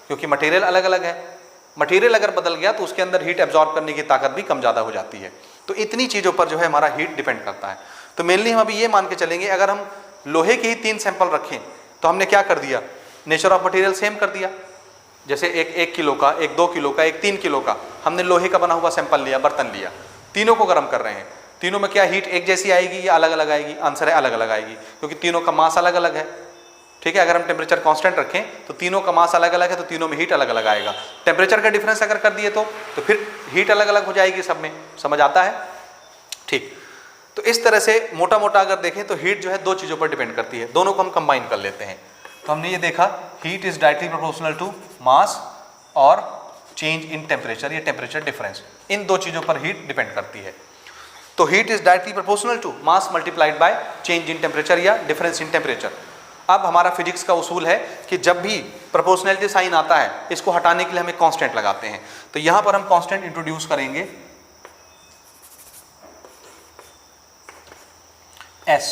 S1: क्योंकि मटेरियल अलग अलग है। मटेरियल अगर बदल गया तो उसके अंदर हीट एब्जॉर्ब करने की ताकत भी कम ज़्यादा हो जाती है। तो इतनी चीज़ों पर जो है हमारा हीट डिपेंड करता है। तो मेनली हम अभी ये मान के चलेंगे, अगर हम लोहे के ही 3 सैंपल रखें तो हमने क्या कर दिया? नेचर ऑफ मटेरियल सेम कर दिया। जैसे एक 1 किलो का, एक 2 किलो का, एक 3 किलो का, हमने लोहे का बना हुआ सैंपल लिया, बर्तन लिया, तीनों को गर्म कर रहे हैं। तीनों में क्या हीट एक जैसी आएगी या अलग अलग आएगी? आंसर है अलग अलग आएगी, क्योंकि तीनों का मास अलग अलग है। ठीक है, अगर हम टेम्परेचर कांस्टेंट रखें तो तीनों का मास अलग अलग है, तो तीनों में हीट अलग अलग आएगा। टेम्परेचर का डिफरेंस अगर कर दिए तो फिर हीट अलग अलग हो जाएगी सब में। समझ आता है? ठीक, तो इस तरह से मोटा मोटा अगर देखें तो हीट जो है दो चीज़ों पर डिपेंड करती है, दोनों को हम कंबाइन कर लेते हैं। तो हमने ये देखा heat is directly proportional to mass और चेंज इन टेम्परेचर या टेम्परेचर डिफरेंस, इन दो चीज़ों पर हीट डिपेंड करती है। तो heat is directly proportional to mass multiplied by change in temperature या डिफरेंस इन टेम्परेचर। अब हमारा फिजिक्स का उसूल है कि जब भी प्रोपोर्शनैलिटी साइन आता है, इसको हटाने के लिए हम एक कांस्टेंट लगाते हैं। तो यहां पर हम कांस्टेंट इंट्रोड्यूस करेंगे S।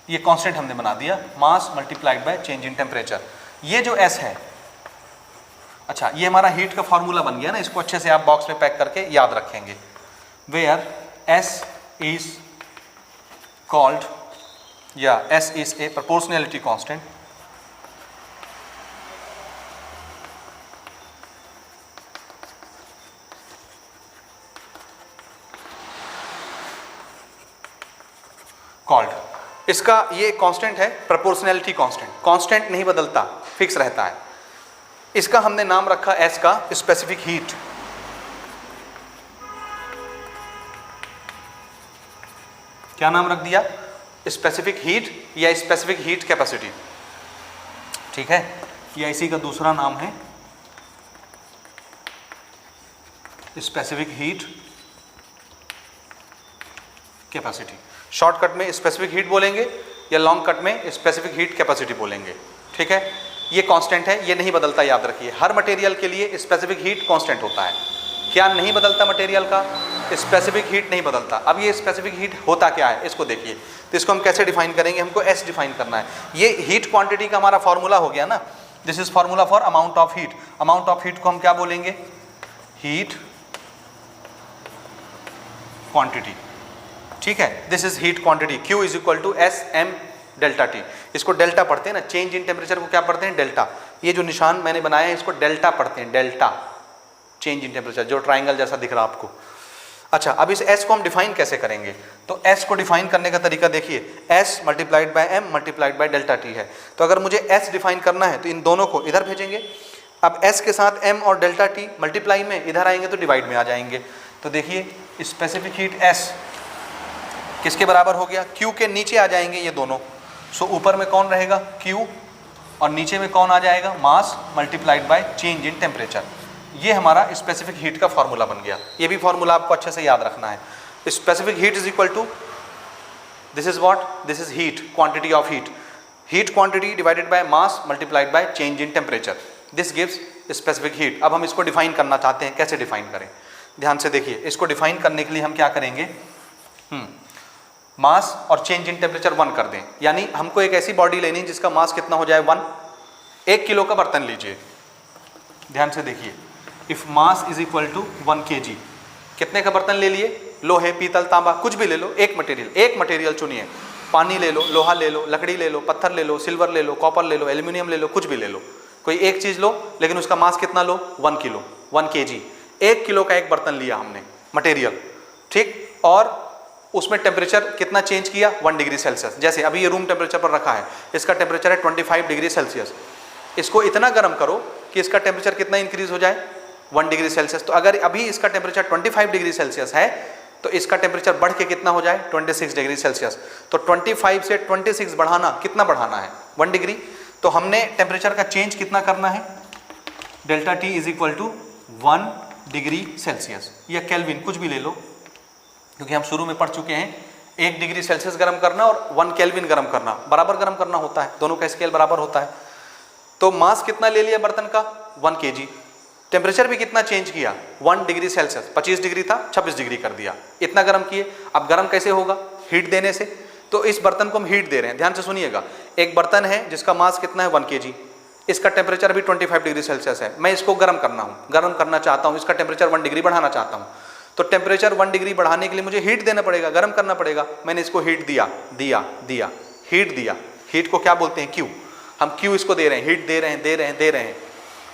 S1: ये कांस्टेंट हमने बना दिया, मास multiplied by change in temperature. ये जो S है, अच्छा ये हमारा हीट का फॉर्मूला बन गया ना, इसको अच्छे से आप बॉक्स में पैक करके याद रखेंगे। वेयर S इज कॉल्ड या S is a proportionality constant called, इसका ये कांस्टेंट है प्रोपोर्शनैलिटी कांस्टेंट। कांस्टेंट नहीं बदलता, फिक्स रहता है। इसका हमने नाम रखा S का स्पेसिफिक हीट। क्या नाम रख दिया? स्पेसिफिक हीट या स्पेसिफिक हीट कैपेसिटी। ठीक है, या इसी का दूसरा नाम है स्पेसिफिक हीट कैपेसिटी। शॉर्टकट में स्पेसिफिक हीट बोलेंगे या लॉन्ग कट में स्पेसिफिक हीट कैपेसिटी बोलेंगे। ठीक है, ये कांस्टेंट है, ये नहीं बदलता, याद रखिए। हर मटेरियल के लिए स्पेसिफिक हीट कांस्टेंट होता है। क्या नहीं बदलता मटेरियल का? स्पेसिफिक हीट नहीं बदलता। अब ये स्पेसिफिक हीट होता क्या है, इसको देखिए। तो इसको हम कैसे डिफाइन करेंगे? हमको S डिफाइन करना है। ये हीट क्वांटिटी का हमारा फॉर्मूला हो गया ना, this is formula for amount of heat. Amount of heat को हम क्या बोलेंगे? Heat quantity. ठीक है, this is heat quantity. Q is equal to S m delta T। इसको डेल्टा पढ़ते हैं ना, चेंज इन टेम्परेचर को क्या पढ़ते हैं? डेल्टा। ये जो निशान मैंने बनाया है इसको डेल्टा पढ़ते हैं, डेल्टा चेंज इन टेम्परेचर, जो ट्राइंगल जैसा दिख रहा है आपको। अच्छा, अब इस S को हम डिफाइन कैसे करेंगे? तो S को डिफाइन करने का तरीका देखिए, S multiplied by m multiplied by delta T है। तो अगर मुझे S डिफाइन करना है तो इन दोनों को इधर भेजेंगे। अब S के साथ m और डेल्टा T मल्टीप्लाई में इधर आएंगे तो डिवाइड में आ जाएंगे। तो देखिए स्पेसिफिक हीट S किसके बराबर हो गया? Q के नीचे आ जाएंगे ये दोनों। सो ऊपर में कौन रहेगा? Q, और नीचे में कौन आ जाएगा? मास multiplied by change in temperature. ये हमारा स्पेसिफिक हीट का फॉर्मूला बन गया। ये भी फॉर्मूला आपको अच्छे से याद रखना है। Specific heat is equal to, this is what? This is heat, quantity of heat. Heat quantity divided by mass multiplied by change in temperature, this gives specific heat. अब हम इसको डिफाइन करना चाहते हैं, कैसे डिफाइन करें? ध्यान से देखिए, इसको डिफाइन करने के लिए हम क्या करेंगे? मास और चेंज इन टेम्परेचर 1 कर दें। यानी हमको एक ऐसी बॉडी लेनी है जिसका मास कितना हो जाए? 1। 1 किलो का बर्तन लीजिए, ध्यान से देखिए। If mass is equal to 1 kg, कितने का बर्तन ले लिए? लोहे, पीतल, तांबा, कुछ भी ले लो, एक मटेरियल चुनिए। पानी ले लो, लोहा ले लो, लकड़ी ले लो, पत्थर ले लो, सिल्वर ले लो, कॉपर ले लो, एल्यूमिनियम ले लो, कुछ भी ले लो, कोई एक चीज लो, लेकिन उसका मास कितना लो? 1 किलो, 1 kg। 1 किलो का एक बर्तन लिया हमने मटेरियल, ठीक, और उसमें टेम्परेचर कितना चेंज किया? 1 डिग्री सेल्सियस। जैसे अभी ये रूम टेम्परेचर पर रखा है, इसका टेम्परेचर है 25 डिग्री सेल्सियस। इसको इतना गर्म करो कि इसका टेम्परेचर कितना इंक्रीज हो जाए? 1 डिग्री सेल्सियस। तो अगर अभी इसका टेम्परेचर 25 डिग्री सेल्सियस है तो इसका टेम्परेचर बढ़ के कितना हो जाए? 26 डिग्री सेल्सियस। तो 25 से 26 बढ़ाना, कितना बढ़ाना है? 1 डिग्री। तो हमने टेम्परेचर का चेंज कितना करना है? Delta T is equal to 1 degree Celsius या केल्विन, कुछ भी ले लो, क्योंकि हम शुरू में पढ़ चुके हैं 1 डिग्री सेल्सियस गर्म करना और 1 केल्विन गर्म करना, बराबर गर्म करना होता है, दोनों का स्केल बराबर होता है। तो मास कितना ले लिया बर्तन का? 1 kg। टेम्परेचर भी कितना चेंज किया? 1 डिग्री सेल्सियस। 25 डिग्री था, 26 डिग्री कर दिया, इतना गर्म किए। अब गर्म कैसे होगा? हीट देने से। तो इस बर्तन को हम हीट दे रहे हैं, ध्यान से सुनिएगा। एक बर्तन है जिसका मास कितना है? 1 kg। इसका टेम्परेचर भी 25 डिग्री सेल्सियस है। मैं इसको गर्म करना चाहता हूँ, इसका टेम्परेचर 1 डिग्री बढ़ाना चाहता हूँ। तो टेम्परेचर 1 डिग्री बढ़ाने के लिए मुझे हीट देना पड़ेगा, गर्म करना पड़ेगा। मैंने इसको हीट दिया, हीट दिया। हीट को क्या बोलते हैं? Q। हम Q इसको दे रहे हैं, हीट दे रहे हैं।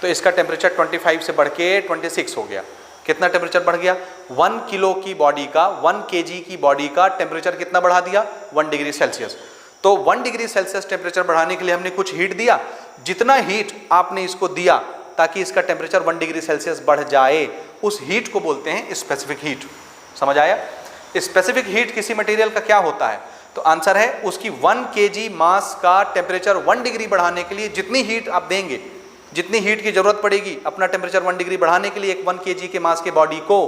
S1: तो इसका टेम्परेचर 25 से बढ़ के 26 हो गया। कितना टेम्परेचर बढ़ गया? 1 किलो की बॉडी का, 1 kg की बॉडी का टेम्परेचर कितना बढ़ा दिया? 1 डिग्री सेल्सियस। तो 1 डिग्री सेल्सियस टेम्परेचर बढ़ाने के लिए हमने कुछ हीट दिया। जितना हीट आपने इसको दिया ताकि इसका टेम्परेचर 1 डिग्री सेल्सियस बढ़ जाए, उस हीट को बोलते हैं स्पेसिफिक हीट। समझ आया? स्पेसिफिक हीट किसी मटेरियल का क्या होता है? तो आंसर है उसकी 1 kg मास का टेम्परेचर 1 डिग्री बढ़ाने के लिए जितनी हीट आप देंगे, जितनी हीट की जरूरत पड़ेगी अपना टेम्परेचर 1 डिग्री बढ़ाने के लिए एक 1 kg के मास के बॉडी को,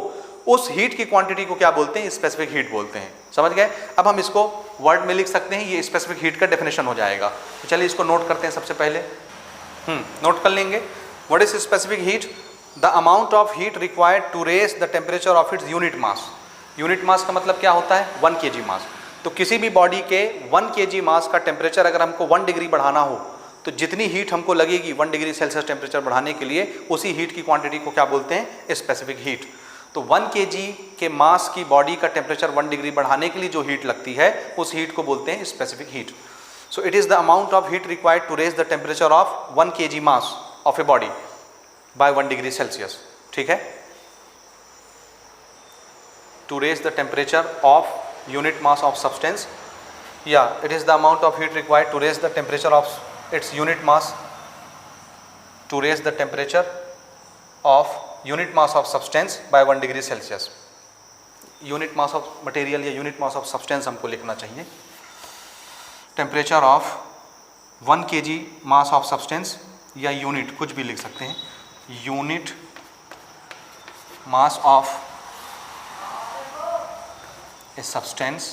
S1: उस हीट की क्वांटिटी को क्या बोलते हैं? स्पेसिफिक हीट बोलते हैं। समझ गए? अब हम इसको वर्ड में लिख सकते हैं, ये स्पेसिफिक हीट का डेफिनेशन हो जाएगा। तो चलिए इसको नोट करते हैं सबसे पहले। नोट कर लेंगे। What is specific heat? The amount of heat required to raise the temperature of its unit mass. Unit mass का मतलब क्या होता है? 1 kg मास। तो किसी भी बॉडी के 1 kg मास का टेम्परेचर अगर हमको 1 डिग्री बढ़ाना हो तो जितनी हीट हमको लगेगी 1 डिग्री सेल्सियस टेम्परेचर बढ़ाने के लिए, उसी हीट की क्वांटिटी को क्या बोलते हैं? Specific heat. तो 1 kg के मास की बॉडी का टेम्परेचर 1 डिग्री बढ़ाने के लिए जो हीट लगती है, उस हीट को बोलते हैं specific heat. So it is the amount of heat required to raise the temperature of 1 kg mass of a body by 1 degree Celsius. ठीक है? To raise the temperature of unit mass of substance, yeah, it is the amount of heat required to raise the temperature of its unit mass, to raise the temperature of unit mass of substance by 1 degree Celsius. unit mass of material या unit mass of substance हमको लिखना चाहिए। temperature of 1 kg mass of substance या unit, कुछ भी लिख सकते हैं, unit mass of a substance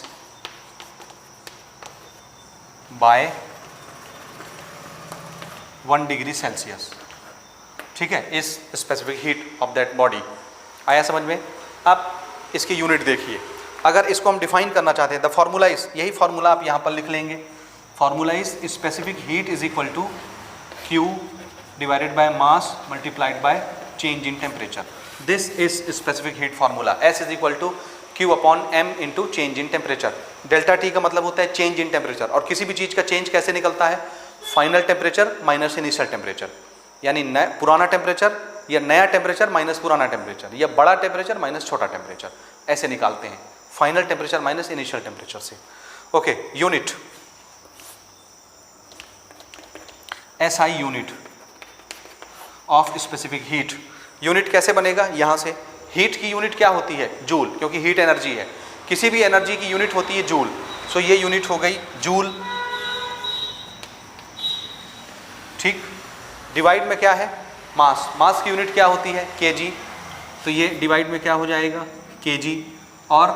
S1: by 1 degree Celsius. ठीक है? इस specific heat of that body. आया समझ में? अब इसकी यूनिट देखिए। अगर इसको हम डिफाइन करना चाहते हैं, द फॉर्मूला इज, यही फॉर्मूला आप यहाँ पर लिख लेंगे। Formula is specific heat is equal to Q divided by mass multiplied by change in temperature. This is specific heat formula. S is equal to Q upon M into change in temperature. Delta T का मतलब होता है change in temperature. और किसी भी चीज़ का change कैसे निकलता है? Final temperature minus initial temperature, यानी पुराना टेम्परेचर या नया टेम्परेचर माइनस पुराना टेम्परेचर, या बड़ा टेम्परेचर माइनस छोटा टेम्परेचर, ऐसे निकालते हैं। Final temperature minus initial temperature से। Okay, unit SI unit of specific heat. Unit कैसे बनेगा? यहाँ से हीट की यूनिट क्या होती है? जूल, क्योंकि हीट एनर्जी है। किसी भी एनर्जी की यूनिट होती है जूल। सो ये यूनिट हो गई जूल। ठीक? डिवाइड में क्या है? मास। मास की यूनिट क्या होती है? kg। तो ये डिवाइड में क्या हो जाएगा? kg। और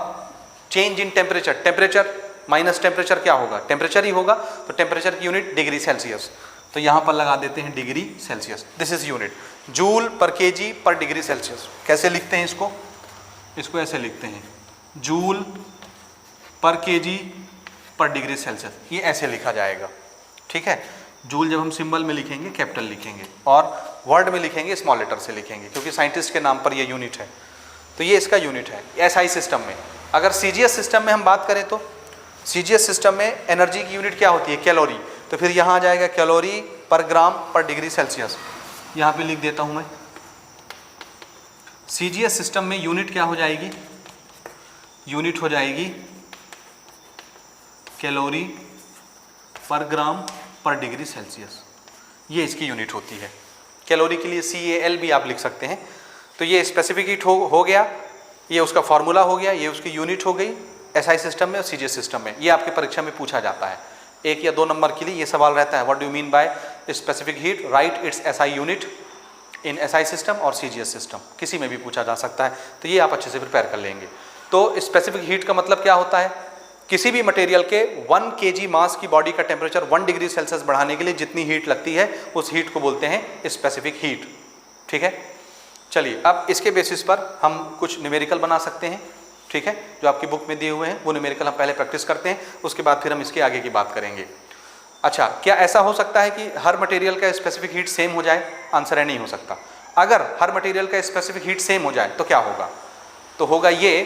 S1: change in temperature, temperature minus temperature क्या होगा? टेम्परेचर ही होगा। तो टेम्परेचर की यूनिट डिग्री सेल्सियस, तो यहाँ पर लगा देते हैं degree Celsius. This is unit, joule पर kg पर डिग्री सेल्सियस। कैसे लिखते हैं इसको? इसको ऐसे लिखते हैं, जूल पर kg पर डिग्री सेल्सियस। ये ऐसे लिखा जाएगा। ठीक है? जूल जब हम सिंबल में लिखेंगे कैपिटल लिखेंगे, और वर्ड में लिखेंगे स्मॉल लेटर से लिखेंगे, क्योंकि साइंटिस्ट के नाम पर ये यूनिट है। तो ये इसका यूनिट है SI सिस्टम में। अगर CGS सिस्टम में हम बात करें तो CGS सिस्टम में एनर्जी की यूनिट क्या होती है? कैलोरी। तो फिर यहाँ आ जाएगा कैलोरी पर ग्राम पर डिग्री सेल्सियस। यहाँ पे लिख देता हूँ मैं, CGS सिस्टम में यूनिट क्या हो जाएगी? यूनिट हो जाएगी कैलोरी पर ग्राम पर डिग्री सेल्सियस। ये इसकी यूनिट होती है। कैलोरी के लिए CAL भी आप लिख सकते हैं। तो ये स्पेसिफिक हीट हो गया, ये उसका फॉर्मूला हो गया, ये उसकी यूनिट हो गई SI सिस्टम में और CGS सिस्टम में। ये आपके परीक्षा में पूछा जाता है, 1 या 2 नंबर के लिए ये सवाल रहता है। What do you mean by specific heat? Right it's SI unit in SI system और CGS सिस्टम, किसी में भी पूछा जा सकता है। तो ये आप अच्छे से प्रिपेयर कर लेंगे। तो स्पेसिफिक हीट का मतलब क्या होता है? किसी भी मटेरियल के 1 kg मास की बॉडी का टेम्परेचर 1 डिग्री सेल्सियस बढ़ाने के लिए जितनी हीट लगती है, उस हीट को बोलते हैं स्पेसिफिक हीट। ठीक है? चलिए, अब इसके बेसिस पर हम कुछ न्यूमेरिकल बना सकते हैं। ठीक है? जो आपकी बुक में दिए हुए हैं वो न्यूमेरिकल हम पहले प्रैक्टिस करते हैं, उसके बाद फिर हम इसके आगे की बात करेंगे। अच्छा, क्या ऐसा हो सकता है कि हर मटेरियल का स्पेसिफिक हीट सेम हो जाए? आंसर है, नहीं हो सकता। अगर हर मटेरियल का स्पेसिफिक हीट सेम हो जाए तो क्या होगा? तो होगा ये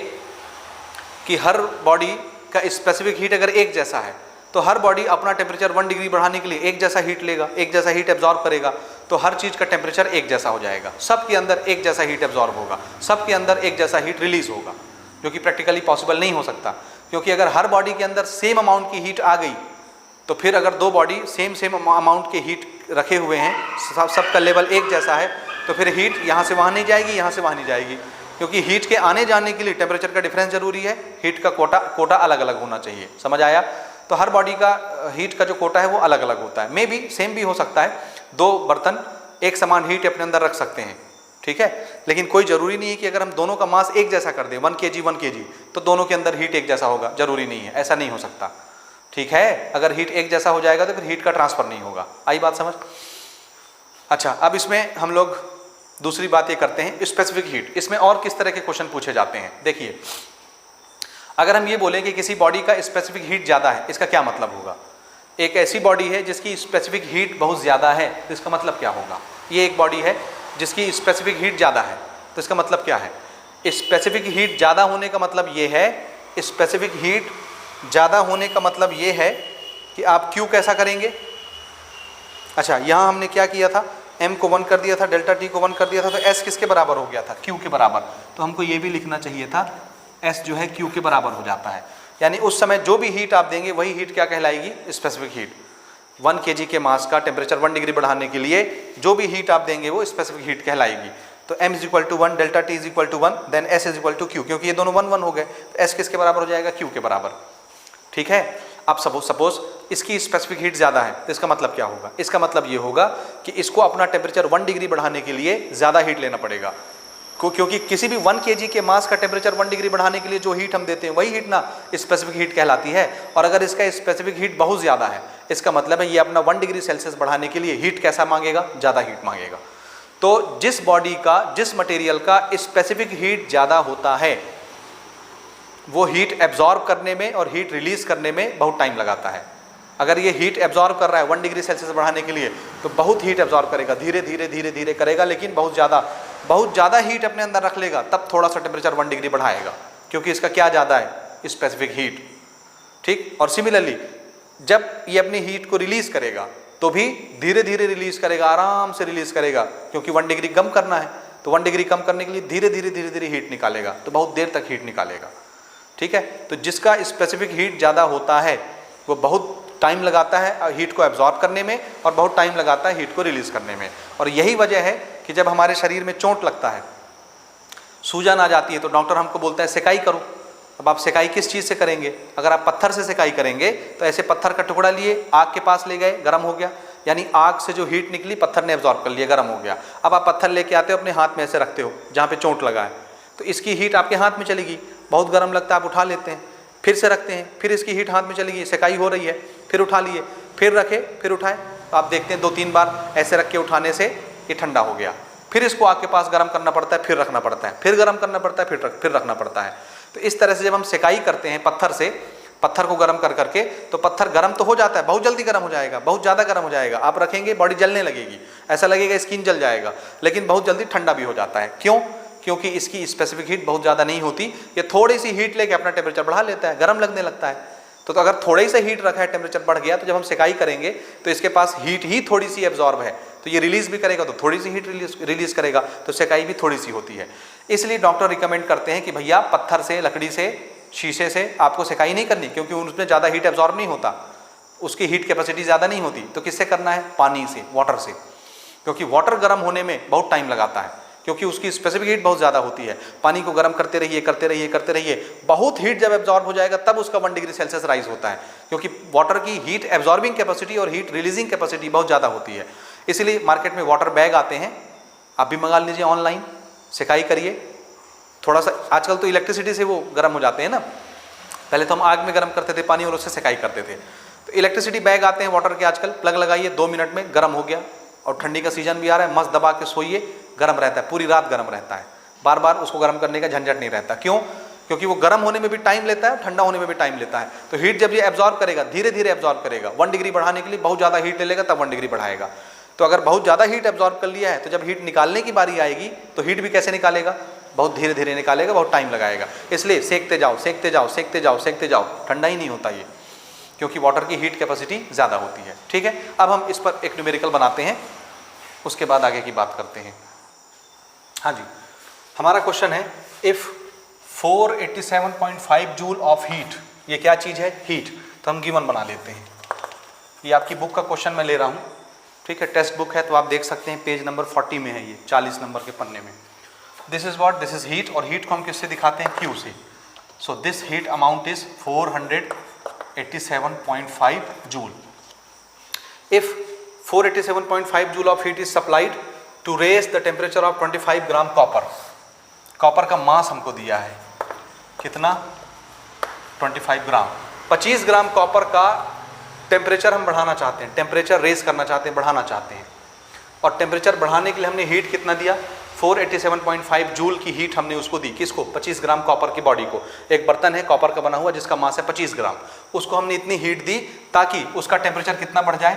S1: कि हर बॉडी का स्पेसिफिक हीट अगर एक जैसा है तो हर बॉडी अपना टेम्परेचर 1 डिग्री बढ़ाने के लिए एक जैसा हीट लेगा, एक जैसा हीट एब्जॉर्ब करेगा। तो हर चीज़ का टेम्परेचर एक जैसा हो जाएगा, सबके अंदर एक जैसा हीट एब्जॉर्ब होगा, सबके अंदर एक जैसा हीट रिलीज होगा, जो कि प्रैक्टिकली पॉसिबल नहीं हो सकता। क्योंकि अगर हर बॉडी के अंदर सेम अमाउंट की हीट आ गई तो फिर अगर दो बॉडी सेम अमाउंट के हीट रखे हुए हैं, सबका लेवल एक जैसा है, तो फिर हीट यहाँ से वहाँ नहीं जाएगी, यहाँ से वहाँ नहीं जाएगी, क्योंकि हीट के आने जाने के लिए टेम्परेचर का डिफरेंस जरूरी है, हीट का कोटा अलग अलग होना चाहिए। समझ आया? तो हर बॉडी का हीट का जो कोटा है वो अलग अलग होता है। मे बी सेम भी हो सकता है, दो बर्तन एक समान हीट अपने अंदर रख सकते हैं, ठीक है, लेकिन कोई ज़रूरी नहीं है कि अगर हम दोनों का मास एक जैसा कर दें 1 kg तो दोनों के अंदर हीट एक जैसा होगा, जरूरी नहीं है, ऐसा नहीं हो सकता, ठीक है। अगर हीट एक जैसा हो जाएगा तो फिर हीट का ट्रांसफर नहीं होगा। आई बात समझ? अच्छा, अब इसमें हम लोग दूसरी बात ये करते हैं स्पेसिफिक हीट। इसमें और किस तरह के क्वेश्चन पूछे जाते हैं? देखिए, अगर हम ये बोलें कि किसी बॉडी का स्पेसिफिक हीट ज़्यादा है, इसका क्या मतलब होगा? एक ऐसी बॉडी है जिसकी स्पेसिफिक हीट बहुत ज़्यादा है, तो इसका मतलब क्या होगा? ये एक बॉडी है जिसकी स्पेसिफिक हीट ज़्यादा है, तो इसका मतलब क्या है? स्पेसिफिक हीट ज़्यादा होने का मतलब ये है, स्पेसिफिक हीट ज़्यादा होने का मतलब ये है कि आप Q कैसा करेंगे? अच्छा, यहाँ हमने क्या किया था, M को 1 कर दिया था, डेल्टा T को 1 कर दिया था, तो S किसके बराबर हो गया था? Q के बराबर। तो हमको ये भी लिखना चाहिए था, S जो है Q के बराबर हो जाता है। यानी उस समय जो भी हीट आप देंगे वही हीट क्या कहलाएगी? Specific heat. 1 kg के मास का टेम्परेचर 1 डिग्री बढ़ाने के लिए जो भी हीट आप देंगे वो स्पेसिफिक हीट कहलाएगी। तो M is equal to 1, delta T is equal to 1, then S is equal to Q, क्योंकि ये दोनों 1 1 हो गए, तो S किसके बराबर हो जाएगा? Q के बराबर, ठीक है। अब सपोज इसकी स्पेसिफिक हीट ज़्यादा है, तो इसका मतलब क्या होगा? इसका मतलब ये होगा कि इसको अपना टेम्परेचर 1 डिग्री बढ़ाने के लिए ज़्यादा हीट लेना पड़ेगा, क्योंकि किसी भी 1 kg के मास का टेम्परेचर 1 डिग्री बढ़ाने के लिए जो हीट हम देते हैं वही हीट ना स्पेसिफिक हीट कहलाती है। और अगर इसका स्पेसिफिक हीट बहुत ज़्यादा है, इसका मतलब है ये अपना 1 डिग्री सेल्सियस बढ़ाने के लिए हीट कैसा मांगेगा? ज़्यादा हीट मांगेगा। तो जिस बॉडी का, जिस मटेरियल का स्पेसिफिक हीट ज़्यादा होता है वो हीट एब्जॉर्ब करने में और हीट रिलीज करने में बहुत टाइम लगाता है। अगर ये हीट एब्जॉर्ब कर रहा है 1 डिग्री सेल्सियस बढ़ाने के लिए, तो बहुत हीट एब्जॉर्ब करेगा, धीरे धीरे करेगा, लेकिन बहुत ज़्यादा हीट अपने अंदर रख लेगा, तब थोड़ा सा टेम्परेचर 1 डिग्री बढ़ाएगा, क्योंकि इसका क्या ज़्यादा है? स्पेसिफिक हीट, ठीक। और सिमिलरली जब ये अपनी हीट को रिलीज करेगा तो भी धीरे रिलीज करेगा, आराम से रिलीज करेगा, क्योंकि 1 डिग्री कम करना है, तो 1 डिग्री कम करने के लिए धीरे धीरे हीट निकालेगा, तो बहुत देर तक हीट निकालेगा, ठीक है। तो जिसका स्पेसिफिक हीट ज़्यादा होता है वो बहुत टाइम लगाता है हीट को एब्जॉर्ब करने में और बहुत टाइम लगाता है हीट को रिलीज करने में। और यही वजह है कि जब हमारे शरीर में चोट लगता है, सूजन आ जाती है, तो डॉक्टर हमको बोलता है सेकाई करो। अब आप सेकाई किस चीज़ से करेंगे? अगर आप पत्थर से सेकाई करेंगे तो ऐसे पत्थर का टुकड़ा लिए, आग के पास ले गए, गर्म हो गया, यानी आग से जो हीट निकली पत्थर ने एब्जॉर्ब कर लिया, गर्म हो गया। अब आप पत्थर लेके आते हो, अपने हाथ में ऐसे रखते हो जहाँ पे चोट लगा है, तो इसकी हीट आपके हाथ में चलेगी, बहुत गर्म लगता है, आप उठा लेते हैं, फिर से रखते हैं, फिर इसकी हीट हाथ में चली गई, सेकाई हो रही है, फिर उठा लिए, फिर रखे, फिर उठाए, तो आप देखते हैं 2-3 बार ऐसे रख के उठाने से ये ठंडा हो गया। फिर इसको आग के पास गर्म करना पड़ता है, फिर रखना पड़ता है, फिर गर्म करना पड़ता है, फिर रखना पड़ता है। तो इस तरह से जब हम सेकाई करते हैं पत्थर से, पत्थर को गर्म कर करके, तो पत्थर गर्म तो हो जाता है, बहुत जल्दी गर्म हो जाएगा, बहुत ज़्यादा गर्म हो जाएगा, आप रखेंगे बॉडी जलने लगेगी, ऐसा लगेगा स्किन जल जाएगा, लेकिन बहुत जल्दी ठंडा भी हो जाता है। क्यों? क्योंकि इसकी स्पेसिफिक हीट बहुत ज़्यादा नहीं होती, ये थोड़ी सी हीट लेके अपना टेम्परेचर बढ़ा लेता है, गर्म लगने लगता है। तो अगर थोड़ी सी हीट रखा है, टेम्परेचर बढ़ गया, तो जब हम सेकाई करेंगे तो इसके पास हीट ही थोड़ी सी एब्जॉर्ब है, तो ये रिलीज भी करेगा, तो थोड़ी सी हीट रिलीज करेगा, तो सेकाई भी थोड़ी सी होती है। इसलिए डॉक्टर रिकमेंड करते हैं कि भैया पत्थर से, लकड़ी से, शीशे से आपको सेकाई नहीं करनी, क्योंकि उसमें ज़्यादा हीट एब्जॉर्ब नहीं होता, उसकी हीट कैपेसिटी ज़्यादा नहीं होती। तो किससे करना है? पानी से, वाटर से, क्योंकि वाटर गर्म होने में बहुत टाइम लगाता है, क्योंकि उसकी स्पेसिफिक हीट बहुत ज़्यादा होती है। पानी को गर्म करते रहिए, बहुत हीट जब एब्जॉर्ब हो जाएगा तब उसका 1 डिग्री सेल्सियस राइज होता है, क्योंकि वाटर की हीट एब्जॉर्बिंग कैपेसिटी और हीट रिलीजिंग कैपेसिटी बहुत ज़्यादा होती है। इसलिए मार्केट में वाटर बैग आते हैं, आप भी मंगा लीजिए ऑनलाइन, सेकाई करिए थोड़ा सा। आजकल तो इलेक्ट्रिसिटी से वो गर्म हो जाते हैं ना, पहले तो हम आग में गर्म करते थे पानी और उससे सेकाई करते थे। तो इलेक्ट्रिसिटी बैग आते हैं वाटर के आजकल, प्लग लगाइए, 2 मिनट में गर्म हो गया। और ठंडी का सीजन भी आ रहा है, मस्त दबा के सोइए, गर्म रहता है, पूरी रात गर्म रहता है, बार बार उसको गर्म करने का झंझट नहीं रहता। क्यों? क्योंकि वो गर्म होने में भी टाइम लेता है, ठंडा होने में भी टाइम लेता है। तो हीट जब ये एब्जॉर्ब करेगा, धीरे एब्जॉर्ब करेगा, 1 डिग्री बढ़ाने के लिए बहुत ज़्यादा हीट ले लेगा, तब 1 डिग्री बढ़ाएगा। तो अगर बहुत ज़्यादा हीट एब्जॉर्ब कर लिया है, तो जब हीट निकालने की बारी आएगी तो हीट भी कैसे निकालेगा? बहुत धीरे निकालेगा, बहुत टाइम लगाएगा। इसलिए सेकते जाओ, ठंडा ही नहीं होता ये, क्योंकि वाटर की हीट कैपेसिटी ज़्यादा होती है। ठीक है, अब हम इस पर एक न्यूमेरिकल बनाते हैं, उसके बाद आगे की बात करते हैं। हाँ जी, हमारा क्वेश्चन है इफ़ 487.5 जूल ऑफ हीट, ये क्या चीज़ है? हीट। तो हम गिवन बना लेते हैं। ये आपकी बुक का क्वेश्चन मैं ले रहा हूँ, ठीक है, टेक्स्ट बुक है तो आप देख सकते हैं, पेज नंबर 40 में है ये, 40 नंबर के पन्ने में। This is what, this is heat, और हीट को हम किससे दिखाते हैं? Q से। So this heat amount is 487.5 joule. If 487.5 joule of heat is supplied to raise the temperature of 25 gram copper. Copper का मास हमको दिया है कितना? 25 ग्राम। 25 ग्राम कॉपर का टेम्परेचर हम बढ़ाना चाहते हैं, टेम्परेचर रेज करना चाहते हैं, बढ़ाना चाहते हैं। और टेम्परेचर बढ़ाने के लिए हमने हीट कितना दिया? 487.5 जूल की हीट हमने उसको दी। किसको? 25 ग्राम कॉपर की बॉडी को। एक बर्तन है कॉपर का बना हुआ जिसका मास है 25 ग्राम, उसको हमने इतनी हीट दी ताकि उसका टेम्परेचर कितना बढ़ जाए?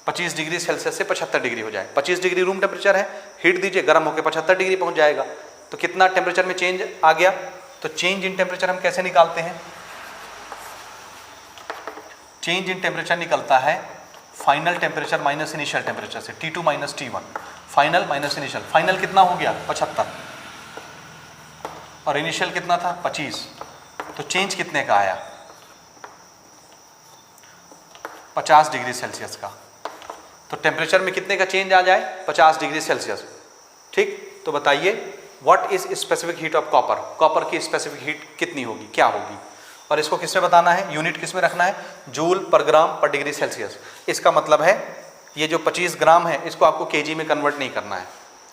S1: 25 डिग्री सेल्सियस से 75 डिग्री हो जाए। 25 डिग्री रूम टेम्परेचर है, हीट दीजिए, गर्म होकर 75 डिग्री पहुंच जाएगा। तो कितना टेम्परेचर में चेंज आ गया? तो चेंज इन टेम्परेचर हम कैसे निकालते हैं? चेंज इन टेम्परेचर निकलता है final temperature minus initial temperature से, T2 minus T1। Final minus initial, final कितना हो गया? 75, और इनिशियल कितना था? 25। तो चेंज कितने का आया? 50 डिग्री सेल्सियस का। तो टेम्परेचर में कितने का चेंज आ जाए? 50 डिग्री सेल्सियस। ठीक, तो बताइए what is specific heat of copper? Copper की स्पेसिफिक हीट कितनी होगी, क्या होगी? और इसको किस में बताना है? यूनिट किस में रखना है? जूल पर ग्राम पर डिग्री सेल्सियस। इसका मतलब है ये जो 25 ग्राम है इसको आपको केजी में कन्वर्ट नहीं करना है,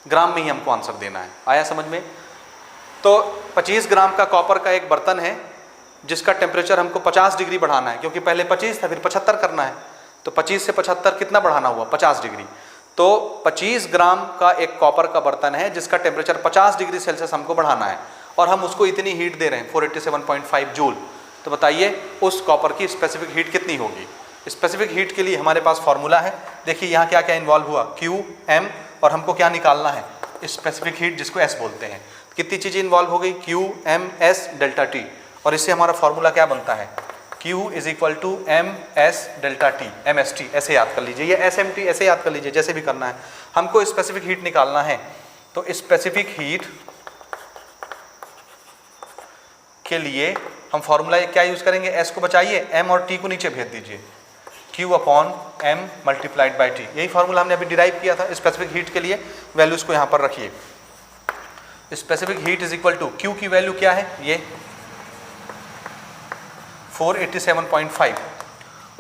S1: ग्राम में ही हमको आंसर देना है। आया समझ में? तो 25 ग्राम का कॉपर का एक बर्तन है जिसका टेम्परेचर हमको 50 डिग्री बढ़ाना है, क्योंकि पहले 25 था फिर 75 करना है। तो 25 से 75 कितना बढ़ाना हुआ? 50 डिग्री। तो 25 ग्राम का एक कॉपर का बर्तन है जिसका टेम्परेचर 50 डिग्री सेल्सियस हमको बढ़ाना है, और हम उसको इतनी हीट दे रहे हैं 487.5 जूल। तो बताइए उस कॉपर की स्पेसिफिक हीट कितनी होगी? स्पेसिफिक हीट के लिए हमारे पास फॉर्मूला है। देखिए यहाँ क्या क्या इन्वॉल्व हुआ, Q, M, और हमको क्या निकालना है? स्पेसिफिक हीट, जिसको S बोलते हैं। कितनी चीज़ें इन्वॉल्व हो गई? Q, M, S, delta T। और इससे हमारा फॉर्मूला क्या बनता है? Q is equal to MS delta T, MST, ऐसे याद कर लीजिए, या SMT ऐसे याद कर लीजिए, जैसे भी करना है। हमको स्पेसिफिक हीट निकालना है, तो स्पेसिफिक हीट के लिए हम फॉर्मूला क्या यूज करेंगे? S को बचाइए, M और T को नीचे भेज दीजिए, Q upon M multiplied by T। यही फॉर्मूला हमने अभी डिराइव किया था स्पेसिफिक हीट के लिए। वैल्यूज को यहाँ पर रखिए। Specific heat is equal to, Q की वैल्यू क्या है? ये 487.5,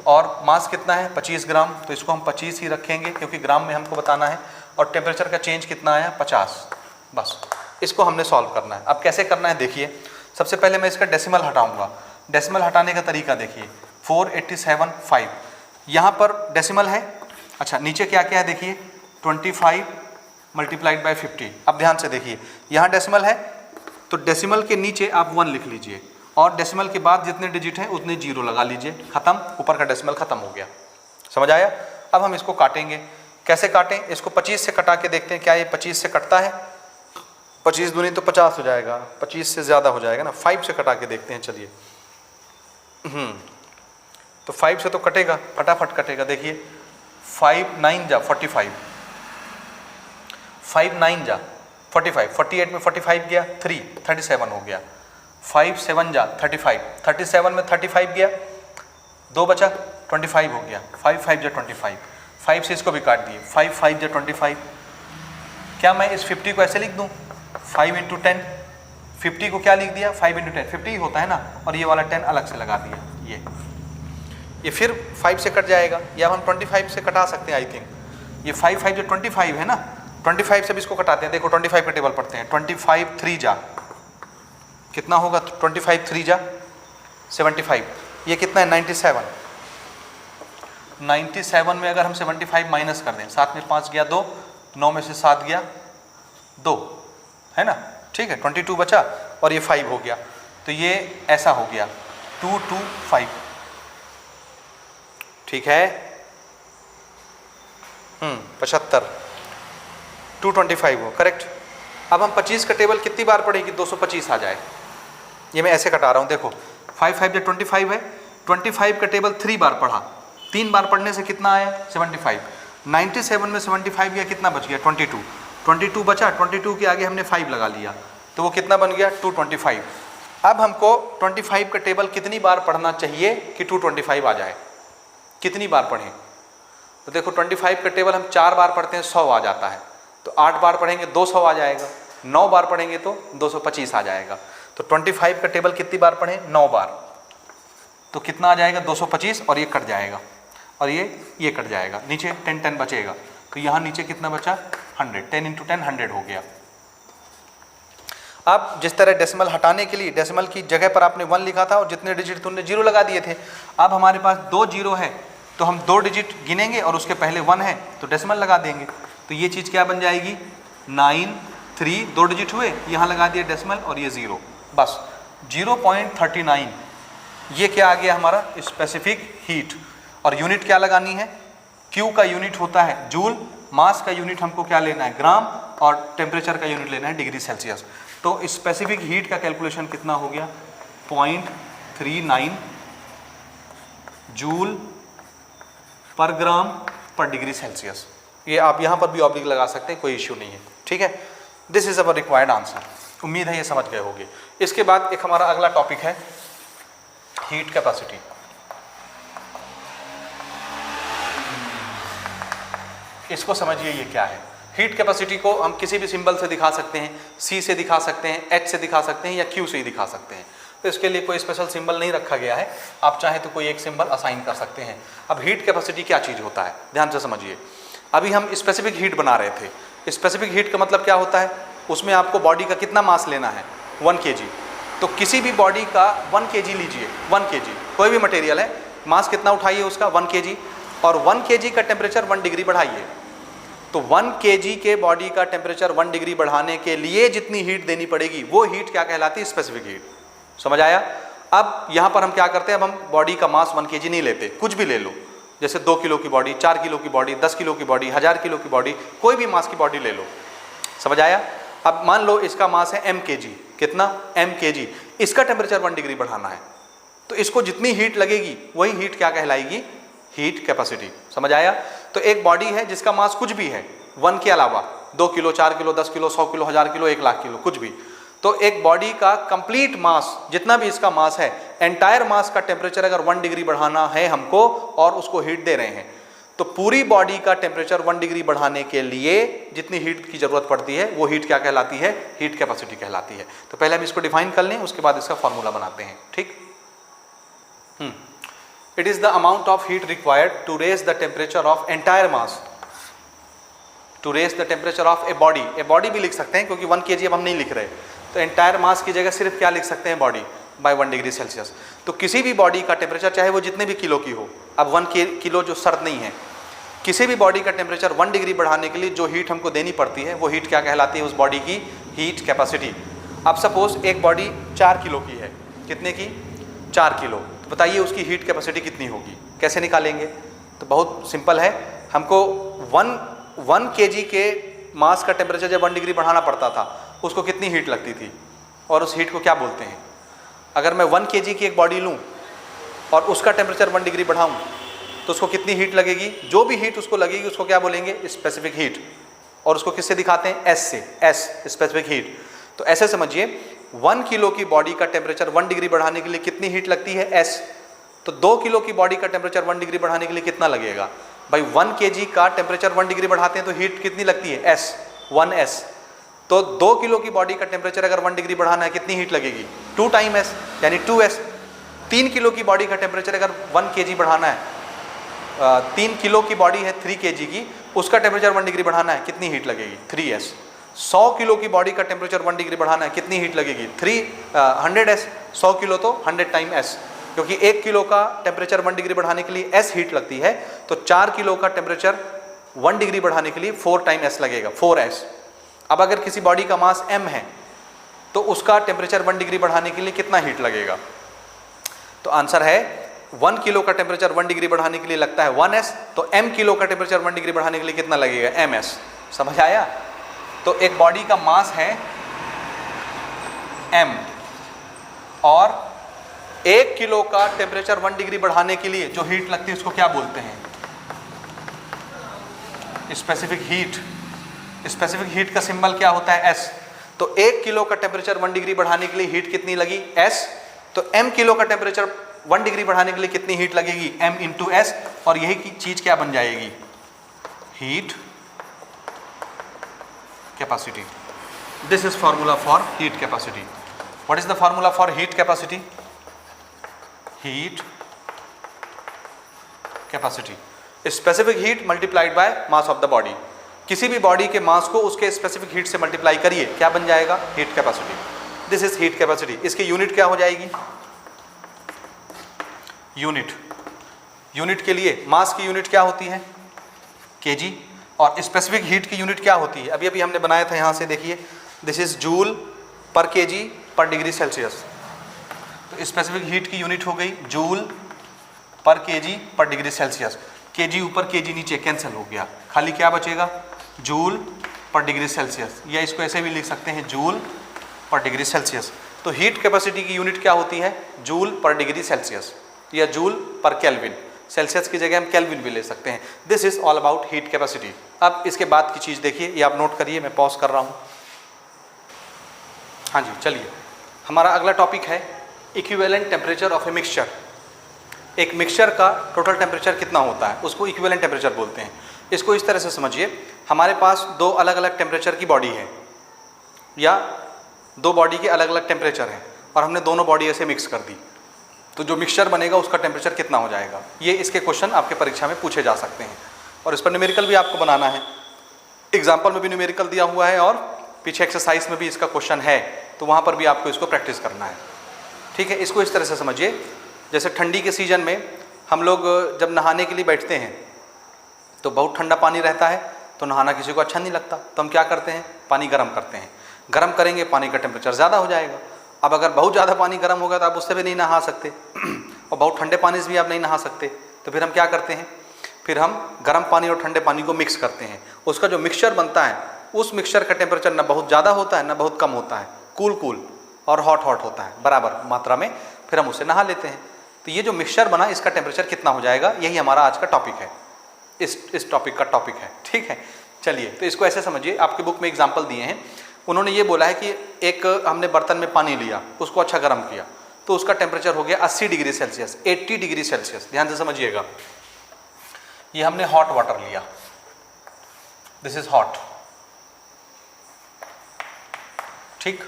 S1: और मास कितना है? 25 ग्राम। तो इसको हम 25 ही रखेंगे क्योंकि ग्राम में हमको बताना है। और टेम्परेचर का चेंज कितना आया? 50। बस इसको हमने सॉल्व करना है। अब कैसे करना है देखिए। सबसे पहले मैं इसका डेसिमल हटाऊंगा। डेसिमल हटाने का तरीका देखिए, 487.5 यहाँ पर डेसिमल है। अच्छा, नीचे क्या क्या है देखिए, 25 मल्टीप्लाइड बाई 50। अब ध्यान से देखिए, यहाँ डेसिमल है तो डेसिमल के नीचे आप 1 लिख लीजिए, और डेसिमल के बाद जितने डिजिट हैं उतने 0 लगा लीजिए, खत्म। ऊपर का डेसिमल खत्म हो गया। समझ आया? अब हम इसको काटेंगे। कैसे काटें? इसको 25 से कटा के देखते हैं क्या ये 25 से कटता है। 25 दूनी तो 50 हो जाएगा, 25 से ज़्यादा हो जाएगा ना। 5 से कटा के देखते हैं, चलिए। तो 5 से तो कटेगा, फटाफट कटेगा। देखिए 5 9 जा 45, 5 9 जा 45, 48 में 45 गया, 3 37 हो गया। 5 7 जा 35, 37 में 35 गया, 2 बचा 25 हो गया। 5 5 जा 25, 5 से इसको भी काट दिए, 5 5 जा 25। क्या मैं इस 50 को ऐसे लिख दूँ? 5 इंटू 10, 50 को क्या लिख दिया? 5 इंटू 10, 50 ही होता है ना, और ये वाला 10 अलग से लगा दिया। ये फिर 5 से कट जाएगा, या हम 25 से कटा सकते हैं। आई थिंक ये 5 5 जो 25 है ना, 25 से भी इसको कटाते हैं। देखो 25 का टेबल पढ़ते हैं। 25 3 जा कितना होगा? 25 3 जा 75। ये कितना है? 97। 97 में अगर हम 75 माइनस कर दें, 7 में 5 गया 2, 9 में से 7 गया 2, है ना? ठीक है, 22 बचा, और ये 5 हो गया। तो ये ऐसा हो गया 2 2 5। ठीक है, 75, 225 हो, करेक्ट। अब हम 25 का टेबल कितनी बार पढ़ेगी? 225 आ जाए। ये मैं ऐसे कटा रहा हूँ, देखो 5 5 जो 25 है, 25 का टेबल 3 बार पढ़ा, 3 बार पढ़ने से कितना आया? 75। 97 में 75 गया, कितना बच गया? 22। 22 बचा, 22 के आगे हमने 5 लगा लिया, तो वो कितना बन गया? 225। अब हमको 25 का टेबल कितनी बार पढ़ना चाहिए कि 225 आ जाए? कितनी बार पढ़ें? तो देखो 25 का टेबल हम 4 बार पढ़ते हैं 100 आ जाता है, तो 8 बार पढ़ेंगे 200 आ जाएगा, 9 बार पढ़ेंगे तो 225 आ जाएगा। तो 25 का टेबल कितनी बार पढ़ें? 9 बार, तो कितना आ जाएगा? 225, और ये कट जाएगा, और ये कट जाएगा, नीचे 10 बचेगा, तो यहाँ नीचे कितना बचा? 100। 10 × 10 100 हो गया। अब जिस तरह डेसिमल हटाने के लिए डेसिमल की जगह पर आपने 1 लिखा था और जितने डिजिट थे उनने 0 लगा दिए थे, अब हमारे पास 2 0 है, तो हम 2 डिजिट गिनेंगे और उसके पहले 1 है तो डेसिमल लगा देंगे, तो ये चीज़ क्या बन जाएगी? 9 3, 2 डिजिट हुए, यहाँ लगा दिया डेसिमल और ये 0, बस 0.39। ये क्या आ गया हमारा? Specific heat. और यूनिट क्या लगानी है? क्यू का यूनिट होता है जूल, मास का यूनिट हमको क्या लेना है? ग्राम, और टेम्परेचर का यूनिट लेना है डिग्री सेल्सियस। तो स्पेसिफिक हीट का कैलकुलेशन कितना हो गया? 0.39 जूल पर ग्राम पर डिग्री सेल्सियस। ये आप यहाँ पर भी ऑब्लिक लगा सकते हैं, कोई इश्यू नहीं है, ठीक है। This is our required answer. उम्मीद है ये समझ गए होंगे। इसके बाद एक हमारा अगला टॉपिक है हीट कैपेसिटी। इसको समझिए ये क्या है। हीट कैपेसिटी को हम किसी भी सिंबल से दिखा सकते हैं, सी से दिखा सकते हैं, एच से दिखा सकते हैं, या क्यू से ही दिखा सकते हैं। तो इसके लिए कोई स्पेशल सिंबल नहीं रखा गया है, आप चाहे तो कोई एक सिंबल असाइन कर सकते हैं। अब हीट कैपेसिटी क्या चीज़ होता है, ध्यान से समझिए। अभी हम स्पेसिफिक हीट बना रहे थे। स्पेसिफिक हीट का मतलब क्या होता है? उसमें आपको बॉडी का कितना मास लेना है? 1 kg। तो किसी भी बॉडी का 1 kg लीजिए, 1 kg कोई भी मटेरियल है, मास कितना उठाइए उसका? 1 kg, और 1 kg का टेम्परेचर 1 डिग्री बढ़ाइए। तो 1 kg के बॉडी का टेम्परेचर 1 डिग्री बढ़ाने के लिए जितनी हीट देनी पड़ेगी वो हीट क्या कहलाती है? Specific heat. समझ आया? अब यहाँ पर हम क्या करते हैं, अब हम बॉडी का मास 1 kg नहीं लेते, कुछ भी ले लो, जैसे 2 किलो की बॉडी, 4 किलो की बॉडी, 10 किलो की बॉडी, 1000 किलो की बॉडी, कोई भी मास की बॉडी ले लो। समझ आया? अब मान लो इसका मास है m kg, कितना? m kg। इसका टेम्परेचर 1 डिग्री बढ़ाना है, तो इसको जितनी हीट लगेगी वही हीट क्या कहलाएगी? Heat capacity. समझ आया? तो एक बॉडी है जिसका मास कुछ भी है 1 के अलावा, 2 kilo, 4 kilo, 10 kilo, 100 kilo, 1000 kilo, 1 lakh kilo, कुछ भी, तो एक बॉडी का कंप्लीट मास, जितना भी इसका मास है, एंटायर मास का टेम्परेचर अगर 1 डिग्री बढ़ाना है हमको और उसको हीट दे रहे हैं, तो पूरी बॉडी का टेम्परेचर 1 डिग्री बढ़ाने के लिए जितनी हीट की जरूरत पड़ती है वो हीट क्या कहलाती है? हीट कैपेसिटी कहलाती है। तो पहले हम इसको डिफाइन कर लें, उसके बाद इसका फॉर्मूला बनाते हैं, ठीक। It is the amount of heat required to raise the temperature of entire mass, to raise the temperature of a body। a body भी लिख सकते हैं क्योंकि 1 kg अब हम नहीं लिख रहे, तो entire mass की जगह सिर्फ क्या लिख सकते हैं? Body by 1 degree Celsius. तो किसी भी बॉडी का टेम्परेचर चाहे वो जितने भी किलो की हो, अब 1 किलो जो सर्द नहीं है, किसी भी बॉडी का टेम्परेचर 1 डिग्री बढ़ाने के लिए जो हीट हमको देनी पड़ती है वो हीट क्या कहलाती है? उस बॉडी की हीट कैपेसिटी। अब सपोज एक बॉडी 4 किलो की है, कितने की? 4 किलो। तो बताइए उसकी हीट कैपेसिटी कितनी होगी, कैसे निकालेंगे? तो बहुत सिंपल है, हमको 1 kg के मास का टेम्परेचर जब 1 डिग्री बढ़ाना पड़ता था उसको कितनी हीट लगती थी, और उस हीट को क्या बोलते हैं? अगर मैं 1 kg की एक बॉडी लूँ और उसका टेम्परेचर 1 डिग्री बढ़ाऊँ तो उसको कितनी हीट लगेगी? जो भी हीट उसको लगेगी उसको क्या बोलेंगे? Specific heat. और उसको किससे दिखाते हैं? एस से, एस स्पेसिफिक हीट। तो ऐसे समझिए 1 किलो की बॉडी का टेम्परेचर 1 डिग्री बढ़ाने के लिए कितनी हीट लगती है? एस। तो 2 किलो की बॉडी का टेम्परेचर 1 डिग्री बढ़ाने के लिए कितना लगेगा? भाई 1 kg का टेम्परेचर 1 डिग्री बढ़ाते हैं तो हीट कितनी लगती है? S, 1s। तो 2 किलो की बॉडी का टेम्परेचर अगर 1 डिग्री बढ़ाना है कितनी हीट लगेगी? 2 टाइम s यानी 2s। 3 किलो की बॉडी का टेम्परेचर अगर 1 kg बढ़ाना है, 3 किलो की बॉडी है 3 kg की, उसका टेम्परेचर 1 डिग्री बढ़ाना है, कितनी हीट लगेगी? 3s। 100 किलो की बॉडी का टेम्परेचर 1 डिग्री बढ़ाना है, कितनी हीट लगेगी? 100s। 100 किलो तो 100 टाइम s, क्योंकि 1 किलो का टेम्परेचर 1 डिग्री बढ़ाने के लिए s हीट लगती है, तो 4 किलो का टेम्परेचर 1 डिग्री बढ़ाने के लिए 4 टाइम s लगेगा, 4s। अब अगर किसी बॉडी का मास m है तो उसका टेम्परेचर 1 डिग्री बढ़ाने के लिए कितना हीट लगेगा? तो आंसर है 1 किलो का टेम्परेचर 1 डिग्री बढ़ाने के लिए लगता है 1s, तो m किलो का टेम्परेचर 1 डिग्री बढ़ाने के लिए कितना लगेगा? ms। समझ आया? तो एक बॉडी का मास है m और 1 किलो का टेम्परेचर 1 डिग्री बढ़ाने के लिए जो हीट लगती है उसको क्या बोलते हैं? स्पेसिफिक हीट का सिंबल क्या होता है? S। तो 1 किलो का टेम्परेचर 1 डिग्री बढ़ाने के लिए हीट कितनी लगी? S। तो m किलो का टेम्परेचर 1 डिग्री बढ़ाने के लिए कितनी हीट लगेगी? m into S. और यही चीज क्या बन जाएगी? Heat capacity. This is formula for heat capacity. What is the formula for heat capacity? Heat capacity, specific heat multiplied by mass of the body. किसी भी बॉडी के मास को उसके स्पेसिफिक हीट से मल्टीप्लाई करिए, क्या बन जाएगा? Heat capacity. This is heat capacity. इसकी यूनिट क्या हो जाएगी? यूनिट के लिए मास की यूनिट क्या होती है? केजी। और स्पेसिफिक हीट की यूनिट क्या होती है? अभी अभी हमने बनाया था, यहां से देखिए, दिस इज जूल पर केजी पर डिग्री सेल्सियस। तो स्पेसिफिक हीट की यूनिट हो गई जूल पर केजी पर डिग्री सेल्सियस। केजी ऊपर केजी नीचे कैंसिल हो गया, खाली क्या बचेगा? जूल पर डिग्री सेल्सियस। या इसको ऐसे भी लिख सकते हैं, जूल पर डिग्री सेल्सियस। तो हीट कैपेसिटी की यूनिट क्या होती है? जूल पर डिग्री सेल्सियस या जूल पर केल्विन। सेल्सियस की जगह हम केल्विन भी ले सकते हैं। This is all about heat capacity. अब इसके बाद की चीज़ देखिए, ये आप नोट करिए, मैं पॉज कर रहा हूँ। हाँ जी, चलिए, हमारा अगला टॉपिक है equivalent temperature of a mixture. एक मिक्सचर का टोटल टेम्परेचर कितना होता है, उसको इक्विवेलेंट टेम्परेचर बोलते हैं। इसको इस तरह से समझिए, हमारे पास दो अलग अलग टेम्परेचर की बॉडी है, या दो बॉडी के अलग अलग टेम्परेचर हैं, और हमने दोनों बॉडी ऐसे मिक्स कर दी, तो जो मिक्सचर बनेगा उसका टेम्परेचर कितना हो जाएगा? ये इसके क्वेश्चन आपके परीक्षा में पूछे जा सकते हैं, और इस पर न्यूमेरिकल भी आपको बनाना है। एग्जाम्पल में भी न्यूमेरिकल दिया हुआ है, और पीछे एक्सरसाइज में भी इसका क्वेश्चन है, तो वहाँ पर भी आपको इसको प्रैक्टिस करना है। ठीक है, इसको इस तरह से समझिए, जैसे ठंडी के सीजन में हम लोग जब नहाने के लिए बैठते हैं तो बहुत ठंडा पानी रहता है, तो नहाना किसी को अच्छा नहीं लगता, तो हम क्या करते हैं? पानी गर्म करते हैं। गर्म करेंगे, पानी का टेम्परेचर ज़्यादा हो जाएगा। अब अगर बहुत ज़्यादा पानी गर्म होगा तो आप उससे भी नहीं नहा सकते, और बहुत ठंडे पानी से भी आप नहीं नहा सकते, तो फिर हम क्या करते हैं? फिर हम गर्म पानी और ठंडे पानी को मिक्स करते हैं। उसका जो मिक्सचर बनता है, उस मिक्सचर का टेम्परेचर ना बहुत ज़्यादा होता है ना बहुत कम होता है, कूल और हॉट होता है, बराबर मात्रा में, फिर हम उससे नहा लेते हैं। तो ये जो मिक्सचर बना, इसका टेम्परेचर कितना हो जाएगा? यही हमारा आज का टॉपिक है, इस टॉपिक का टॉपिक है। ठीक है, चलिए, तो इसको ऐसे समझिए, आपके बुक में एग्जाम्पल दिए हैं। उन्होंने ये बोला है कि एक हमने बर्तन में पानी लिया, उसको अच्छा गर्म किया, तो उसका टेम्परेचर हो गया 80 डिग्री सेल्सियस, 80 डिग्री सेल्सियस। ध्यान से समझिएगा, ये हमने हॉट वाटर लिया, दिस इज हॉट, ठीक,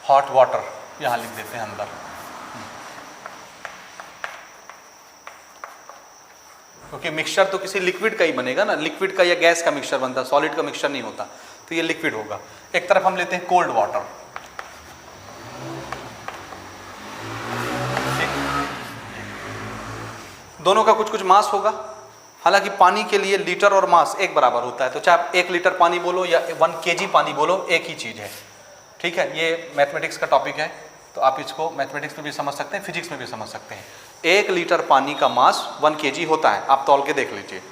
S1: हॉट वाटर यहां लिख देते हैं अंदर, क्योंकि मिक्सचर तो किसी लिक्विड का ही बनेगा ना, लिक्विड का या गैस का मिक्सचर बनता है, सॉलिड का मिक्सचर नहीं होता, तो ये लिक्विड होगा। एक तरफ हम लेते हैं कोल्ड वाटर, दोनों का कुछ कुछ मास होगा, हालांकि पानी के लिए लीटर और मास एक बराबर होता है, तो चाहे आप 1 लीटर पानी बोलो या 1 kg पानी बोलो, एक ही चीज़ है। ठीक है, ये मैथमेटिक्स का टॉपिक है, तो आप इसको मैथमेटिक्स में भी समझ सकते हैं, फिजिक्स में भी समझ सकते हैं। 1 लीटर पानी का मास 1 kg होता है, आप तौल के देख लीजिए,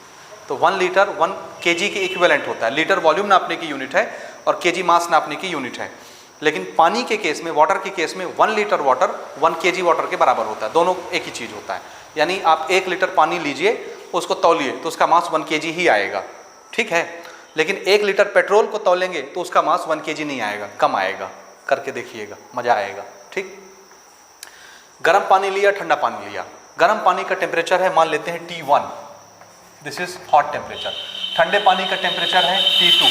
S1: तो 1 लीटर 1 kg के इक्विवेलेंट होता है। लीटर वॉल्यूम नापने की यूनिट है और kg मास नापने की यूनिट है, लेकिन पानी के केस में, वाटर के केस में 1 लीटर वाटर 1 kg वाटर के बराबर होता है, दोनों एक ही चीज़ होता है। यानी आप 1 लीटर पानी लीजिए, उसको तौलिए, तो उसका मास 1 kg ही आएगा, ठीक है। लेकिन 1 लीटर पेट्रोल को तौलेंगे तो उसका मास 1 kg नहीं आएगा, कम आएगा, करके देखिएगा, मजा आएगा। ठीक, गर्म पानी लिया, ठंडा पानी लिया, गर्म पानी का टेम्परेचर है, मान लेते हैं T1, this is hot temperature. ठंडे पानी का टेम्परेचर है T2,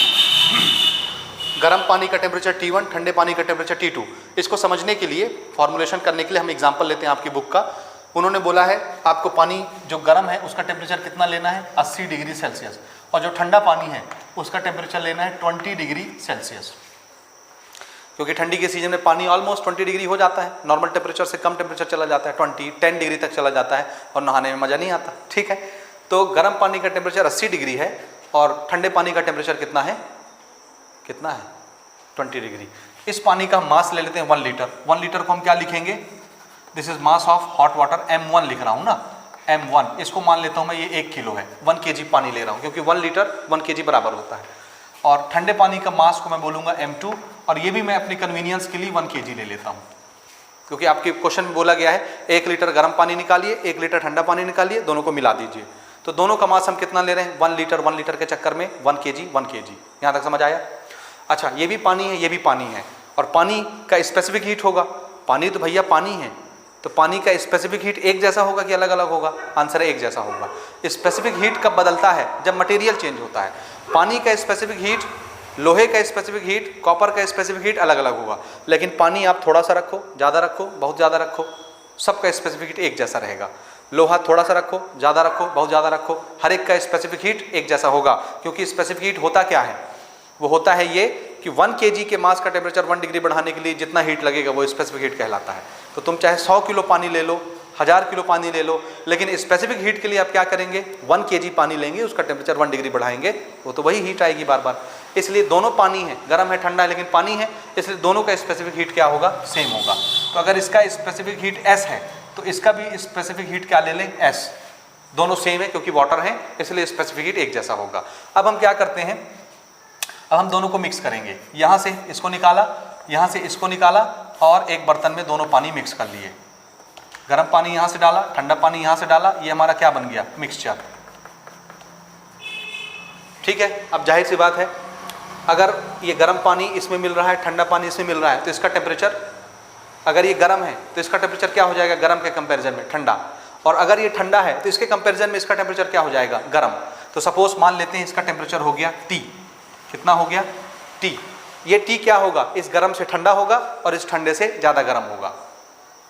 S1: गर्म पानी का टेम्परेचर T1, ठंडे पानी का टेम्परेचर T2। इसको समझने के लिए, फॉर्मुलेशन करने के लिए हम एग्जांपल लेते हैं आपकी बुक का। उन्होंने बोला है आपको पानी जो गर्म है उसका टेम्परेचर कितना लेना है? 80 डिग्री सेल्सियस, और जो ठंडा पानी है उसका टेम्परेचर लेना है 20 डिग्री सेल्सियस, क्योंकि ठंडी के सीजन में पानी ऑलमोस्ट 20 डिग्री हो जाता है, नॉर्मल टेम्परेचर से कम टेम्परेचर चला जाता है, 10 डिग्री तक चला जाता है, और नहाने में मज़ा नहीं आता। ठीक है, तो गर्म पानी का टेम्परेचर 80 डिग्री है, और ठंडे पानी का टेम्परेचर कितना है? 20 डिग्री। इस पानी का मास ले लेते हैं 1 लीटर। 1 लीटर को हम क्या लिखेंगे? This is mass of hot water, M1 लिख रहा हूँ ना, M1। इसको मान लेता हूँ मैं ये 1 किलो है, 1 kg पानी ले रहा हूँ, क्योंकि 1 लीटर 1 kg बराबर होता है। और ठंडे पानी का मास को मैं बोलूँगा M2, और ये भी मैं अपनी कन्वीनियंस के लिए 1 kg ले लेता हूँ, क्योंकि आपके क्वेश्चन में बोला गया है 1 लीटर गर्म पानी निकालिए, 1 लीटर ठंडा पानी निकालिए, दोनों को मिला दीजिए, तो दोनों का मास हम कितना ले रहे हैं, 1 लीटर के चक्कर में 1 kg 1 kg। यहाँ तक समझ आया? अच्छा, ये भी पानी है, ये भी पानी है, और पानी का स्पेसिफिक हीट होगा। पानी तो भैया पानी है, तो पानी का स्पेसिफिक हीट एक जैसा होगा कि अलग अलग होगा? आंसर है एक जैसा होगा। स्पेसिफिक हीट कब बदलता है? जब मटेरियल चेंज होता है। पानी का स्पेसिफिक हीट, लोहे का स्पेसिफिक हीट, कॉपर का स्पेसिफिक हीट अलग अलग होगा, लेकिन पानी आप थोड़ा सा रखो, ज़्यादा रखो, बहुत ज़्यादा रखो, सबका स्पेसिफिक हीट एक जैसा रहेगा। लोहा थोड़ा सा रखो, ज़्यादा रखो, बहुत ज़्यादा रखो, हर एक का स्पेसिफिक हीट एक जैसा होगा। क्योंकि स्पेसिफिक हीट होता क्या है? वो होता है ये कि 1 kg के मास का टेम्परेचर 1 डिग्री बढ़ाने के लिए जितना हीट लगेगा वो स्पेसिफिक हीट कहलाता है। तो तुम चाहे 100 किलो पानी ले लो, 1000 किलो पानी ले लो, लेकिन स्पेसिफिक हीट के लिए आप क्या करेंगे? 1 kg पानी लेंगे, उसका टेम्परेचर 1 डिग्री बढ़ाएंगे, वो तो वही हीट आएगी बार बार। इसलिए दोनों पानी है, गर्म है ठंडा है, लेकिन पानी है, इसलिए दोनों का स्पेसिफिक हीट क्या होगा? सेम होगा। तो अगर इसका स्पेसिफिक हीट S है तो इसका भी स्पेसिफिक हीट क्या ले लें? S। दोनों सेम है क्योंकि वाटर है, इसलिए स्पेसिफिक हीट एक जैसा होगा। अब हम क्या करते हैं, अब हम दोनों को मिक्स करेंगे। यहाँ से इसको निकाला, यहाँ से इसको निकाला, और एक बर्तन में दोनों पानी मिक्स कर लिए। गर्म पानी यहाँ से डाला, ठंडा पानी यहाँ से डाला, ये हमारा क्या बन गया? मिक्सचर। ठीक है, अब जाहिर सी बात है, अगर ये गर्म पानी इसमें मिल रहा है, ठंडा पानी इसमें मिल रहा है, तो इसका टेम्परेचर, अगर ये गर्म है तो इसका टेम्परेचर क्या हो जाएगा? गर्म के कंपैरिजन में ठंडा। और अगर ये ठंडा है तो इसके कंपैरिजन में इसका टेम्परेचर क्या हो जाएगा? गर्म। तो सपोज मान लेते हैं इसका टेम्परेचर हो गया T। कितना हो गया? T। ये T क्या होगा? इस गर्म से ठंडा होगा और इस ठंडे से ज़्यादा गर्म होगा।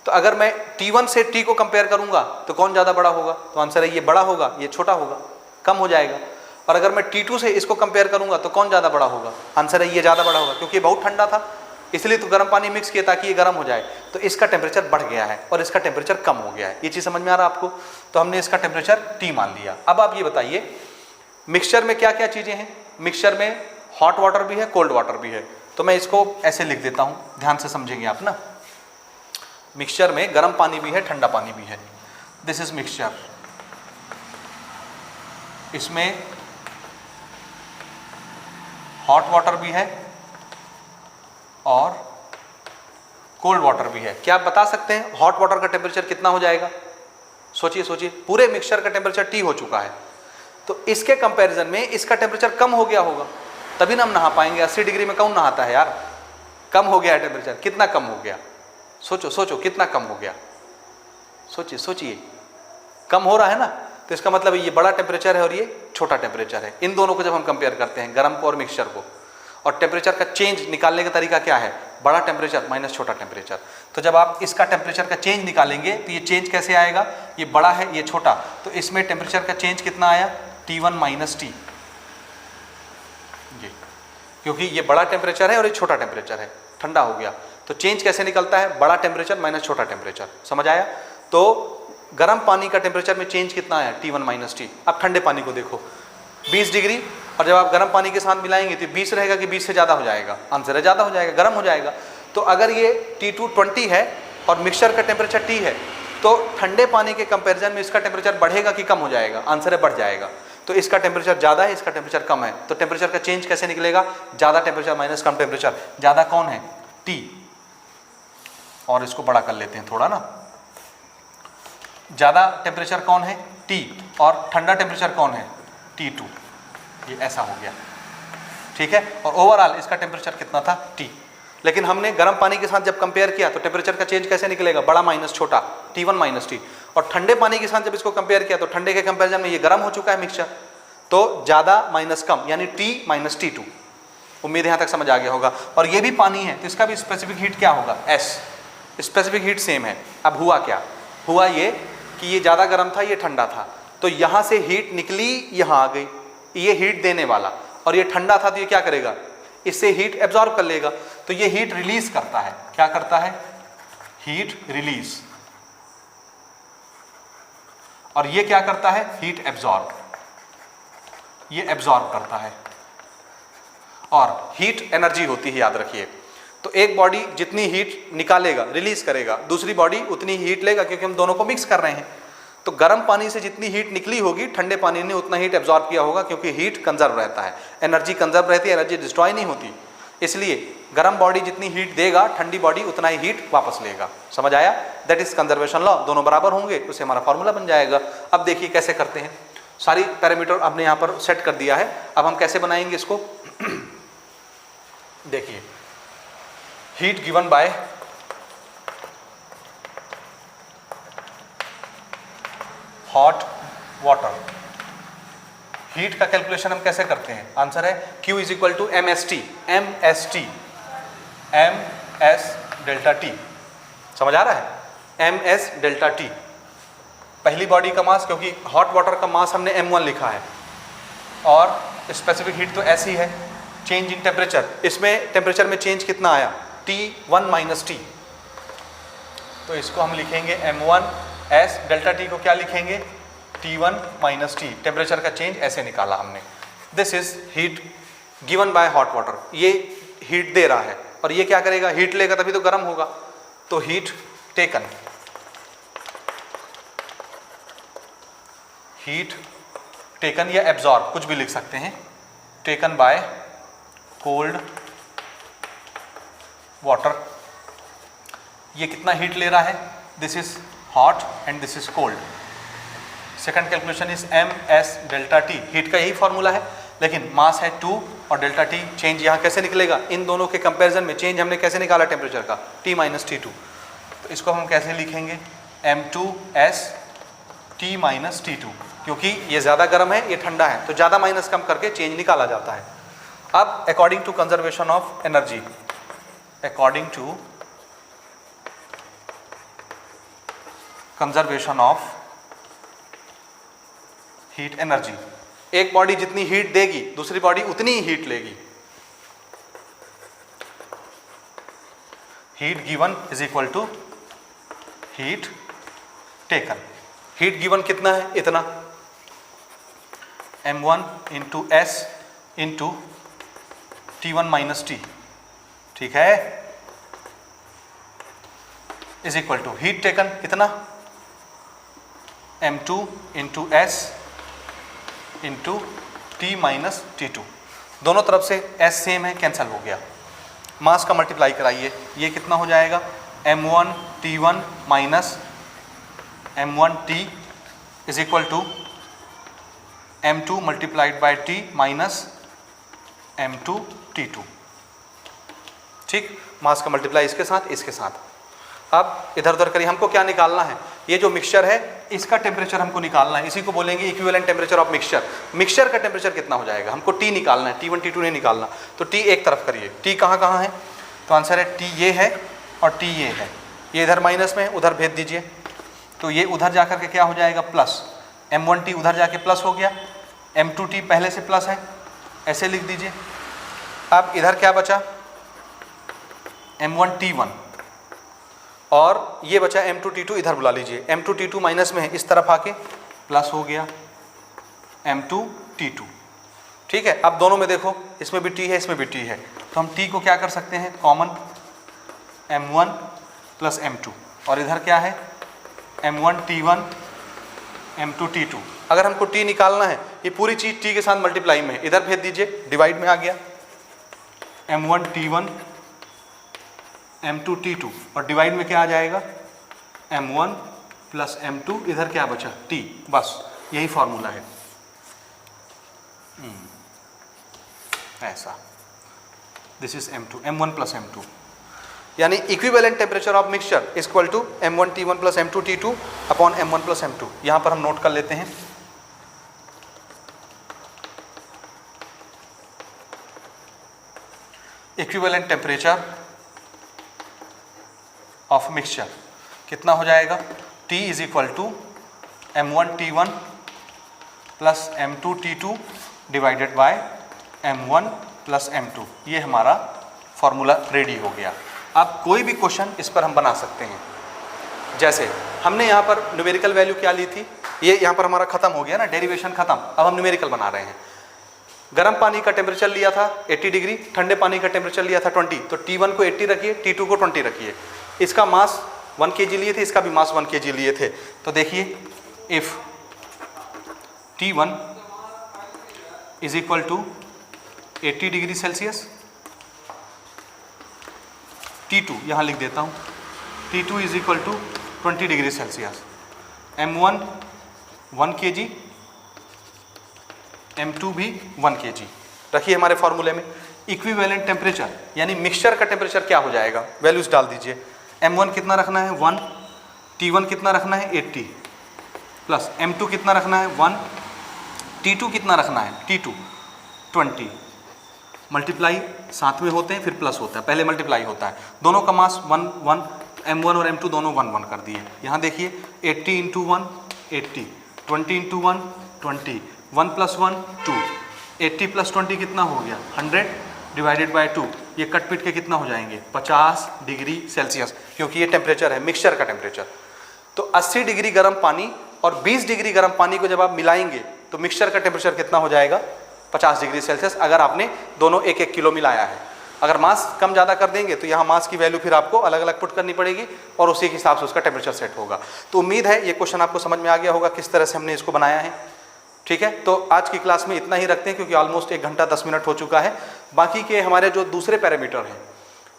S1: तो अगर मैं T1 से T को कंपेयर करूंगा तो कौन ज़्यादा बड़ा होगा? तो आंसर है ये बड़ा होगा, ये छोटा होगा, कम हो जाएगा। और अगर मैं T2 से इसको कंपेयर करूंगा तो कौन ज़्यादा बड़ा होगा? आंसर है ये ज़्यादा बड़ा होगा, क्योंकि ये बहुत ठंडा था, इसलिए तो गर्म पानी मिक्स किया ताकि ये गर्म हो जाए। तो इसका टेम्परेचर बढ़ गया है और इसका टेम्परेचर कम हो गया है। ये चीज़ समझ में आ रहा है आपको? तो हमने इसका टेम्परेचर T मान लिया। अब आप ये बताइए, मिक्सचर में क्या क्या चीज़ें हैं? मिक्सचर में हॉट वाटर भी है, कोल्ड वाटर भी है। तो मैं इसको ऐसे लिख देता हूँ, ध्यान से समझेंगे आप ना। मिक्सचर में गर्म पानी भी है, ठंडा पानी भी है। This is mixture. इसमें हॉट वाटर भी है और कोल्ड वाटर भी है। क्या आप बता सकते हैं हॉट वाटर का टेम्परेचर कितना हो जाएगा? सोचिए सोचिए, पूरे मिक्सचर का टेम्परेचर T हो चुका है, तो इसके कंपैरिजन में इसका टेम्परेचर कम हो गया होगा, तभी ना हम नहा पाएंगे। 80 डिग्री में कौन नहाता है यार? कम हो गया है टेम्परेचर। कितना कम हो गया? सोचो सोचो, कितना कम हो गया? सोचिए सोचिए, कम हो रहा है ना। तो इसका मतलब ये बड़ा टेम्परेचर है और ये छोटा टेम्परेचर है। इन दोनों को जब हम कंपेयर करते हैं, गर्म को और मिक्सचर को, और टेम्परेचर का चेंज निकालने का तरीका क्या है? बड़ा टेम्परेचर माइनस छोटा टेम्परेचर। तो जब आप इसका टेम्परेचर का चेंज निकालेंगे तो ये चेंज कैसे आएगा? ये बड़ा है, ये छोटा, तो इसमें टेम्परेचर का चेंज कितना आया? T1 minus T। जी, क्योंकि ये बड़ा टेम्परेचर है और ये छोटा टेम्परेचर है, ठंडा हो गया। तो चेंज कैसे निकलता है? बड़ा टेम्परेचर माइनस छोटा टेम्परेचर। समझ आया? तो गर्म पानी का टेम्परेचर में चेंज कितना आया? T1 minus T। अब ठंडे पानी को देखो, 20 डिग्री, और जब आप गर्म पानी के साथ मिलाएंगे तो 20 रहेगा कि 20 से ज़्यादा हो जाएगा? आंसर है ज़्यादा हो जाएगा, गर्म हो जाएगा। तो अगर ये T2 20 है और मिक्सचर का टेम्परेचर T है, तो ठंडे पानी के कंपैरिजन में इसका टेम्परेचर बढ़ेगा कि कम हो जाएगा? आंसर है बढ़ जाएगा। तो इसका टेम्परेचर ज़्यादा है, इसका टेम्परेचर कम है, तो टेम्परेचर का चेंज कैसे निकलेगा? ज़्यादा टेम्परेचर माइनस कम टेम्परेचर। ज़्यादा कौन है? T। और इसको बड़ा कर लेते हैं थोड़ा ना। ज़्यादा टेम्परेचर कौन है? T। और ठंडा टेम्परेचर कौन है? T2। ये ऐसा हो गया, ठीक है। और ओवरऑल इसका टेम्परेचर कितना था? T। लेकिन हमने गर्म पानी के साथ जब कंपेयर किया तो टेम्परेचर का चेंज कैसे निकलेगा? बड़ा माइनस छोटा, T1 माइनस T। और ठंडे पानी के साथ जब इसको कंपेयर किया तो ठंडे के कंपैरिजन में ये गर्म हो चुका है मिक्सचर, तो ज़्यादा माइनस कम, यानी T माइनस T2। उम्मीद यहाँ तक समझ आ गया होगा। और ये भी पानी है तो इसका भी स्पेसिफिक हीट क्या होगा? S। स्पेसिफिक हीट सेम है। अब हुआ क्या? हुआ ये कि ये ज़्यादा गर्म था, ये ठंडा था, तो यहाँ से हीट निकली, यहाँ आ गई, ये हीट देने वाला, और ये ठंडा था तो ये क्या करेगा? इससे हीट एब्जॉर्ब कर लेगा, तो ये हीट रिलीज करता है। क्या करता है? Heat release. और ये क्या करता है? Heat absorb. ये एब्जॉर्ब करता है। और हीट एनर्जी होती है, याद रखिए। तो एक बॉडी जितनी हीट निकालेगा, रिलीज करेगा, दूसरी बॉडी उतनी हीट लेगा, क्योंकि हम दोनों को मिक्स कर रहे हैं। तो गर्म पानी से जितनी हीट निकली होगी, ठंडे पानी ने उतना हीट एब्जॉर्ब किया होगा, क्योंकि हीट कंजर्व रहता है, एनर्जी कंजर्व रहती है, एनर्जी डिस्ट्रॉय नहीं होती। इसलिए गर्म बॉडी जितनी हीट देगा, ठंडी बॉडी उतना ही हीट वापस लेगा। समझ आया? That is conservation law. दोनों बराबर होंगे, उससे हमारा फॉर्मूला बन जाएगा। अब देखिए कैसे करते हैं। सारी पैरामीटर हमने यहाँ पर सेट कर दिया है। अब हम कैसे बनाएंगे इसको देखिए, heat given by hot water. Heat का कैलकुलेशन हम कैसे करते हैं? आंसर है Q is equal to MST, MS delta T। समझ आ रहा है? MS डेल्टा T पहली बॉडी का मास, क्योंकि हॉट वाटर का मास हमने M1 लिखा है और स्पेसिफिक हीट तो ऐसी है। चेंज इन टेम्परेचर, इसमें टेम्परेचर में चेंज कितना आया? T1 माइनस T, तो इसको हम लिखेंगे M1 S डेल्टा T को क्या लिखेंगे? T1 minus T। टेम्परेचर का चेंज ऐसे निकाला हमने। This is heat given by hot water. ये हीट दे रहा है और ये क्या करेगा? हीट लेगा तभी तो गर्म होगा। तो हीट टेकन, हीट टेकन या एब्जॉर्ब कुछ भी लिख सकते हैं, टेकन बाय कोल्ड वाटर। ये कितना हीट ले रहा है? This is hot and this is cold. Second calculation is MS delta T। Heat का यही फॉर्मूला है, लेकिन मास है 2 और डेल्टा T। चेंज यहाँ कैसे निकलेगा? इन दोनों के कंपैरिजन में चेंज हमने कैसे निकाला टेम्परेचर का? T minus T2। तो इसको हम कैसे लिखेंगे? M2S T माइनस T2, क्योंकि ये ज़्यादा गर्म है, ये ठंडा है, तो ज़्यादा माइनस कम करके चेंज निकाला जाता है। अब according to conservation of energy, according to conservation of heat energy, एक बॉडी जितनी हीट देगी दूसरी बॉडी उतनी ही हीट लेगी। Heat given is equal to heat taken. Heat given कितना है? इतना, M1 into S into T1 minus T, ठीक है, is equal to heat taken कितना? M2 into S into T minus T2। दोनों तरफ से S सेम है, कैंसिल हो गया। मास का मल्टीप्लाई कराइए, ये कितना हो जाएगा? M1 T1 minus M1 T is equal to M2 multiplied by T minus M2 T2। ठीक, मास का मल्टीप्लाई इसके साथ इसके साथ। अब इधर उधर करिए, हमको क्या निकालना है? ये जो मिक्सचर है इसका टेम्परेचर हमको निकालना है, इसी को बोलेंगे equivalent temperature of mixture. Mixture का टेम्परेचर कितना हो जाएगा? हमको T निकालना है, T1 T2 नहीं निकालना। तो T एक तरफ करिए, T कहाँ कहाँ है? तो आंसर है T ये है और T ये है। ये इधर माइनस में है, उधर भेज दीजिए, तो ये उधर जा कर के क्या हो जाएगा? प्लस। M1T उधर जाके प्लस हो गया, M2T पहले से प्लस है, ऐसे लिख दीजिए। अब इधर क्या बचा? M1T1 और ये बचा M2T2, इधर बुला लीजिए। M2T2 माइनस में है, इस तरफ आके प्लस हो गया M2T2। ठीक है, अब दोनों में देखो, इसमें भी T है इसमें भी T है, तो हम T को क्या कर सकते हैं? कॉमन M1 प्लस M2, और इधर क्या है? M1T1 M2T2। अगर हमको T निकालना है, ये पूरी चीज़ T के साथ मल्टीप्लाई में है, इधर भेज दीजिए, डिवाइड में आ गया M1T1 M2T2, और डिवाइड में क्या आ जाएगा? M1 प्लस M2, इधर क्या बचा? T। बस यही फॉर्मूला है। ऐसा, this is M2, M1 plus M2, यानी equivalent temperature of mixture equal to M1T1 plus M2T2 upon M1 plus M2। यहाँ पर हम नोट कर लेते हैं। इक्विवेलेंट टेम्परेचर ऑफ मिक्सचर कितना हो जाएगा? T is equal to M1T1 plus M2T2 divided by M1 plus M2। ये हमारा फॉर्मूला रेडी हो गया। अब कोई भी क्वेश्चन इस पर हम बना सकते हैं। जैसे हमने यहाँ पर न्यूमेरिकल वैल्यू क्या ली थी, ये यहाँ पर हमारा खत्म हो गया ना, डेरिवेशन खत्म। अब हम न्यूमेरिकल बना रहे हैं। गर्म पानी का टेम्परेचर लिया था 80 डिग्री, ठंडे पानी का टेम्परेचर लिया था 20, तो T1 को 80 रखिए, T2 को 20 रखिए। इसका मास 1 kg लिए थे, इसका भी मास 1 kg लिए थे। तो देखिए, if T1 is equal to 80 degree Celsius, T2 यहाँ लिख देता हूँ, T2 is equal to 20 degree Celsius, M1 1 kg M2 भी 1 kg। रखिए हमारे फॉर्मूले में इक्विवेलेंट टेम्परेचर यानी मिक्सचर का टेम्परेचर क्या हो जाएगा, वैल्यूज डाल दीजिए। M1 कितना रखना है 1, T1 कितना रखना है 80, प्लस M2 कितना रखना है 1, T2 कितना रखना है T2 20, मल्टीप्लाई साथ में होते हैं फिर प्लस होता है, पहले मल्टीप्लाई होता है, दोनों का मास 1 1, M1 और M2 दोनों 1 1 कर दिए। यहाँ देखिए 80 इंटू 1 80, 20 इंटू 1 20, 1 + 1 2, 80 + 20 कितना हो गया 100 डिवाइडेड बाय 2, ये कट पिट के कितना हो जाएंगे 50 डिग्री सेल्सियस, क्योंकि ये टेम्परेचर है मिक्सचर का टेम्परेचर। तो 80 डिग्री गर्म पानी और 20 डिग्री गर्म पानी को जब आप मिलाएंगे तो मिक्सचर का टेम्परेचर कितना हो जाएगा 50 डिग्री सेल्सियस, अगर आपने दोनों 1-1 किलो मिलाया है। अगर मास कम ज़्यादा कर देंगे तो यहाँ मास की वैल्यू फिर आपको अलग अलग पुट करनी पड़ेगी और उसी के हिसाब से उसका टेम्परेचर सेट होगा। तो उम्मीद है ये क्वेश्चन आपको समझ में आ गया होगा किस तरह से हमने इसको बनाया है। ठीक है, तो आज की क्लास में इतना ही रखते हैं क्योंकि ऑलमोस्ट 1 घंटा 10 मिनट हो चुका है। बाकी के हमारे जो दूसरे पैरामीटर हैं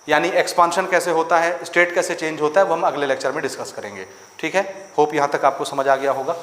S1: यानी एक्सपांशन कैसे होता है, स्टेट कैसे चेंज होता है, वो हम अगले लेक्चर में डिस्कस करेंगे। ठीक है, होप यहाँ तक आपको समझ आ गया होगा।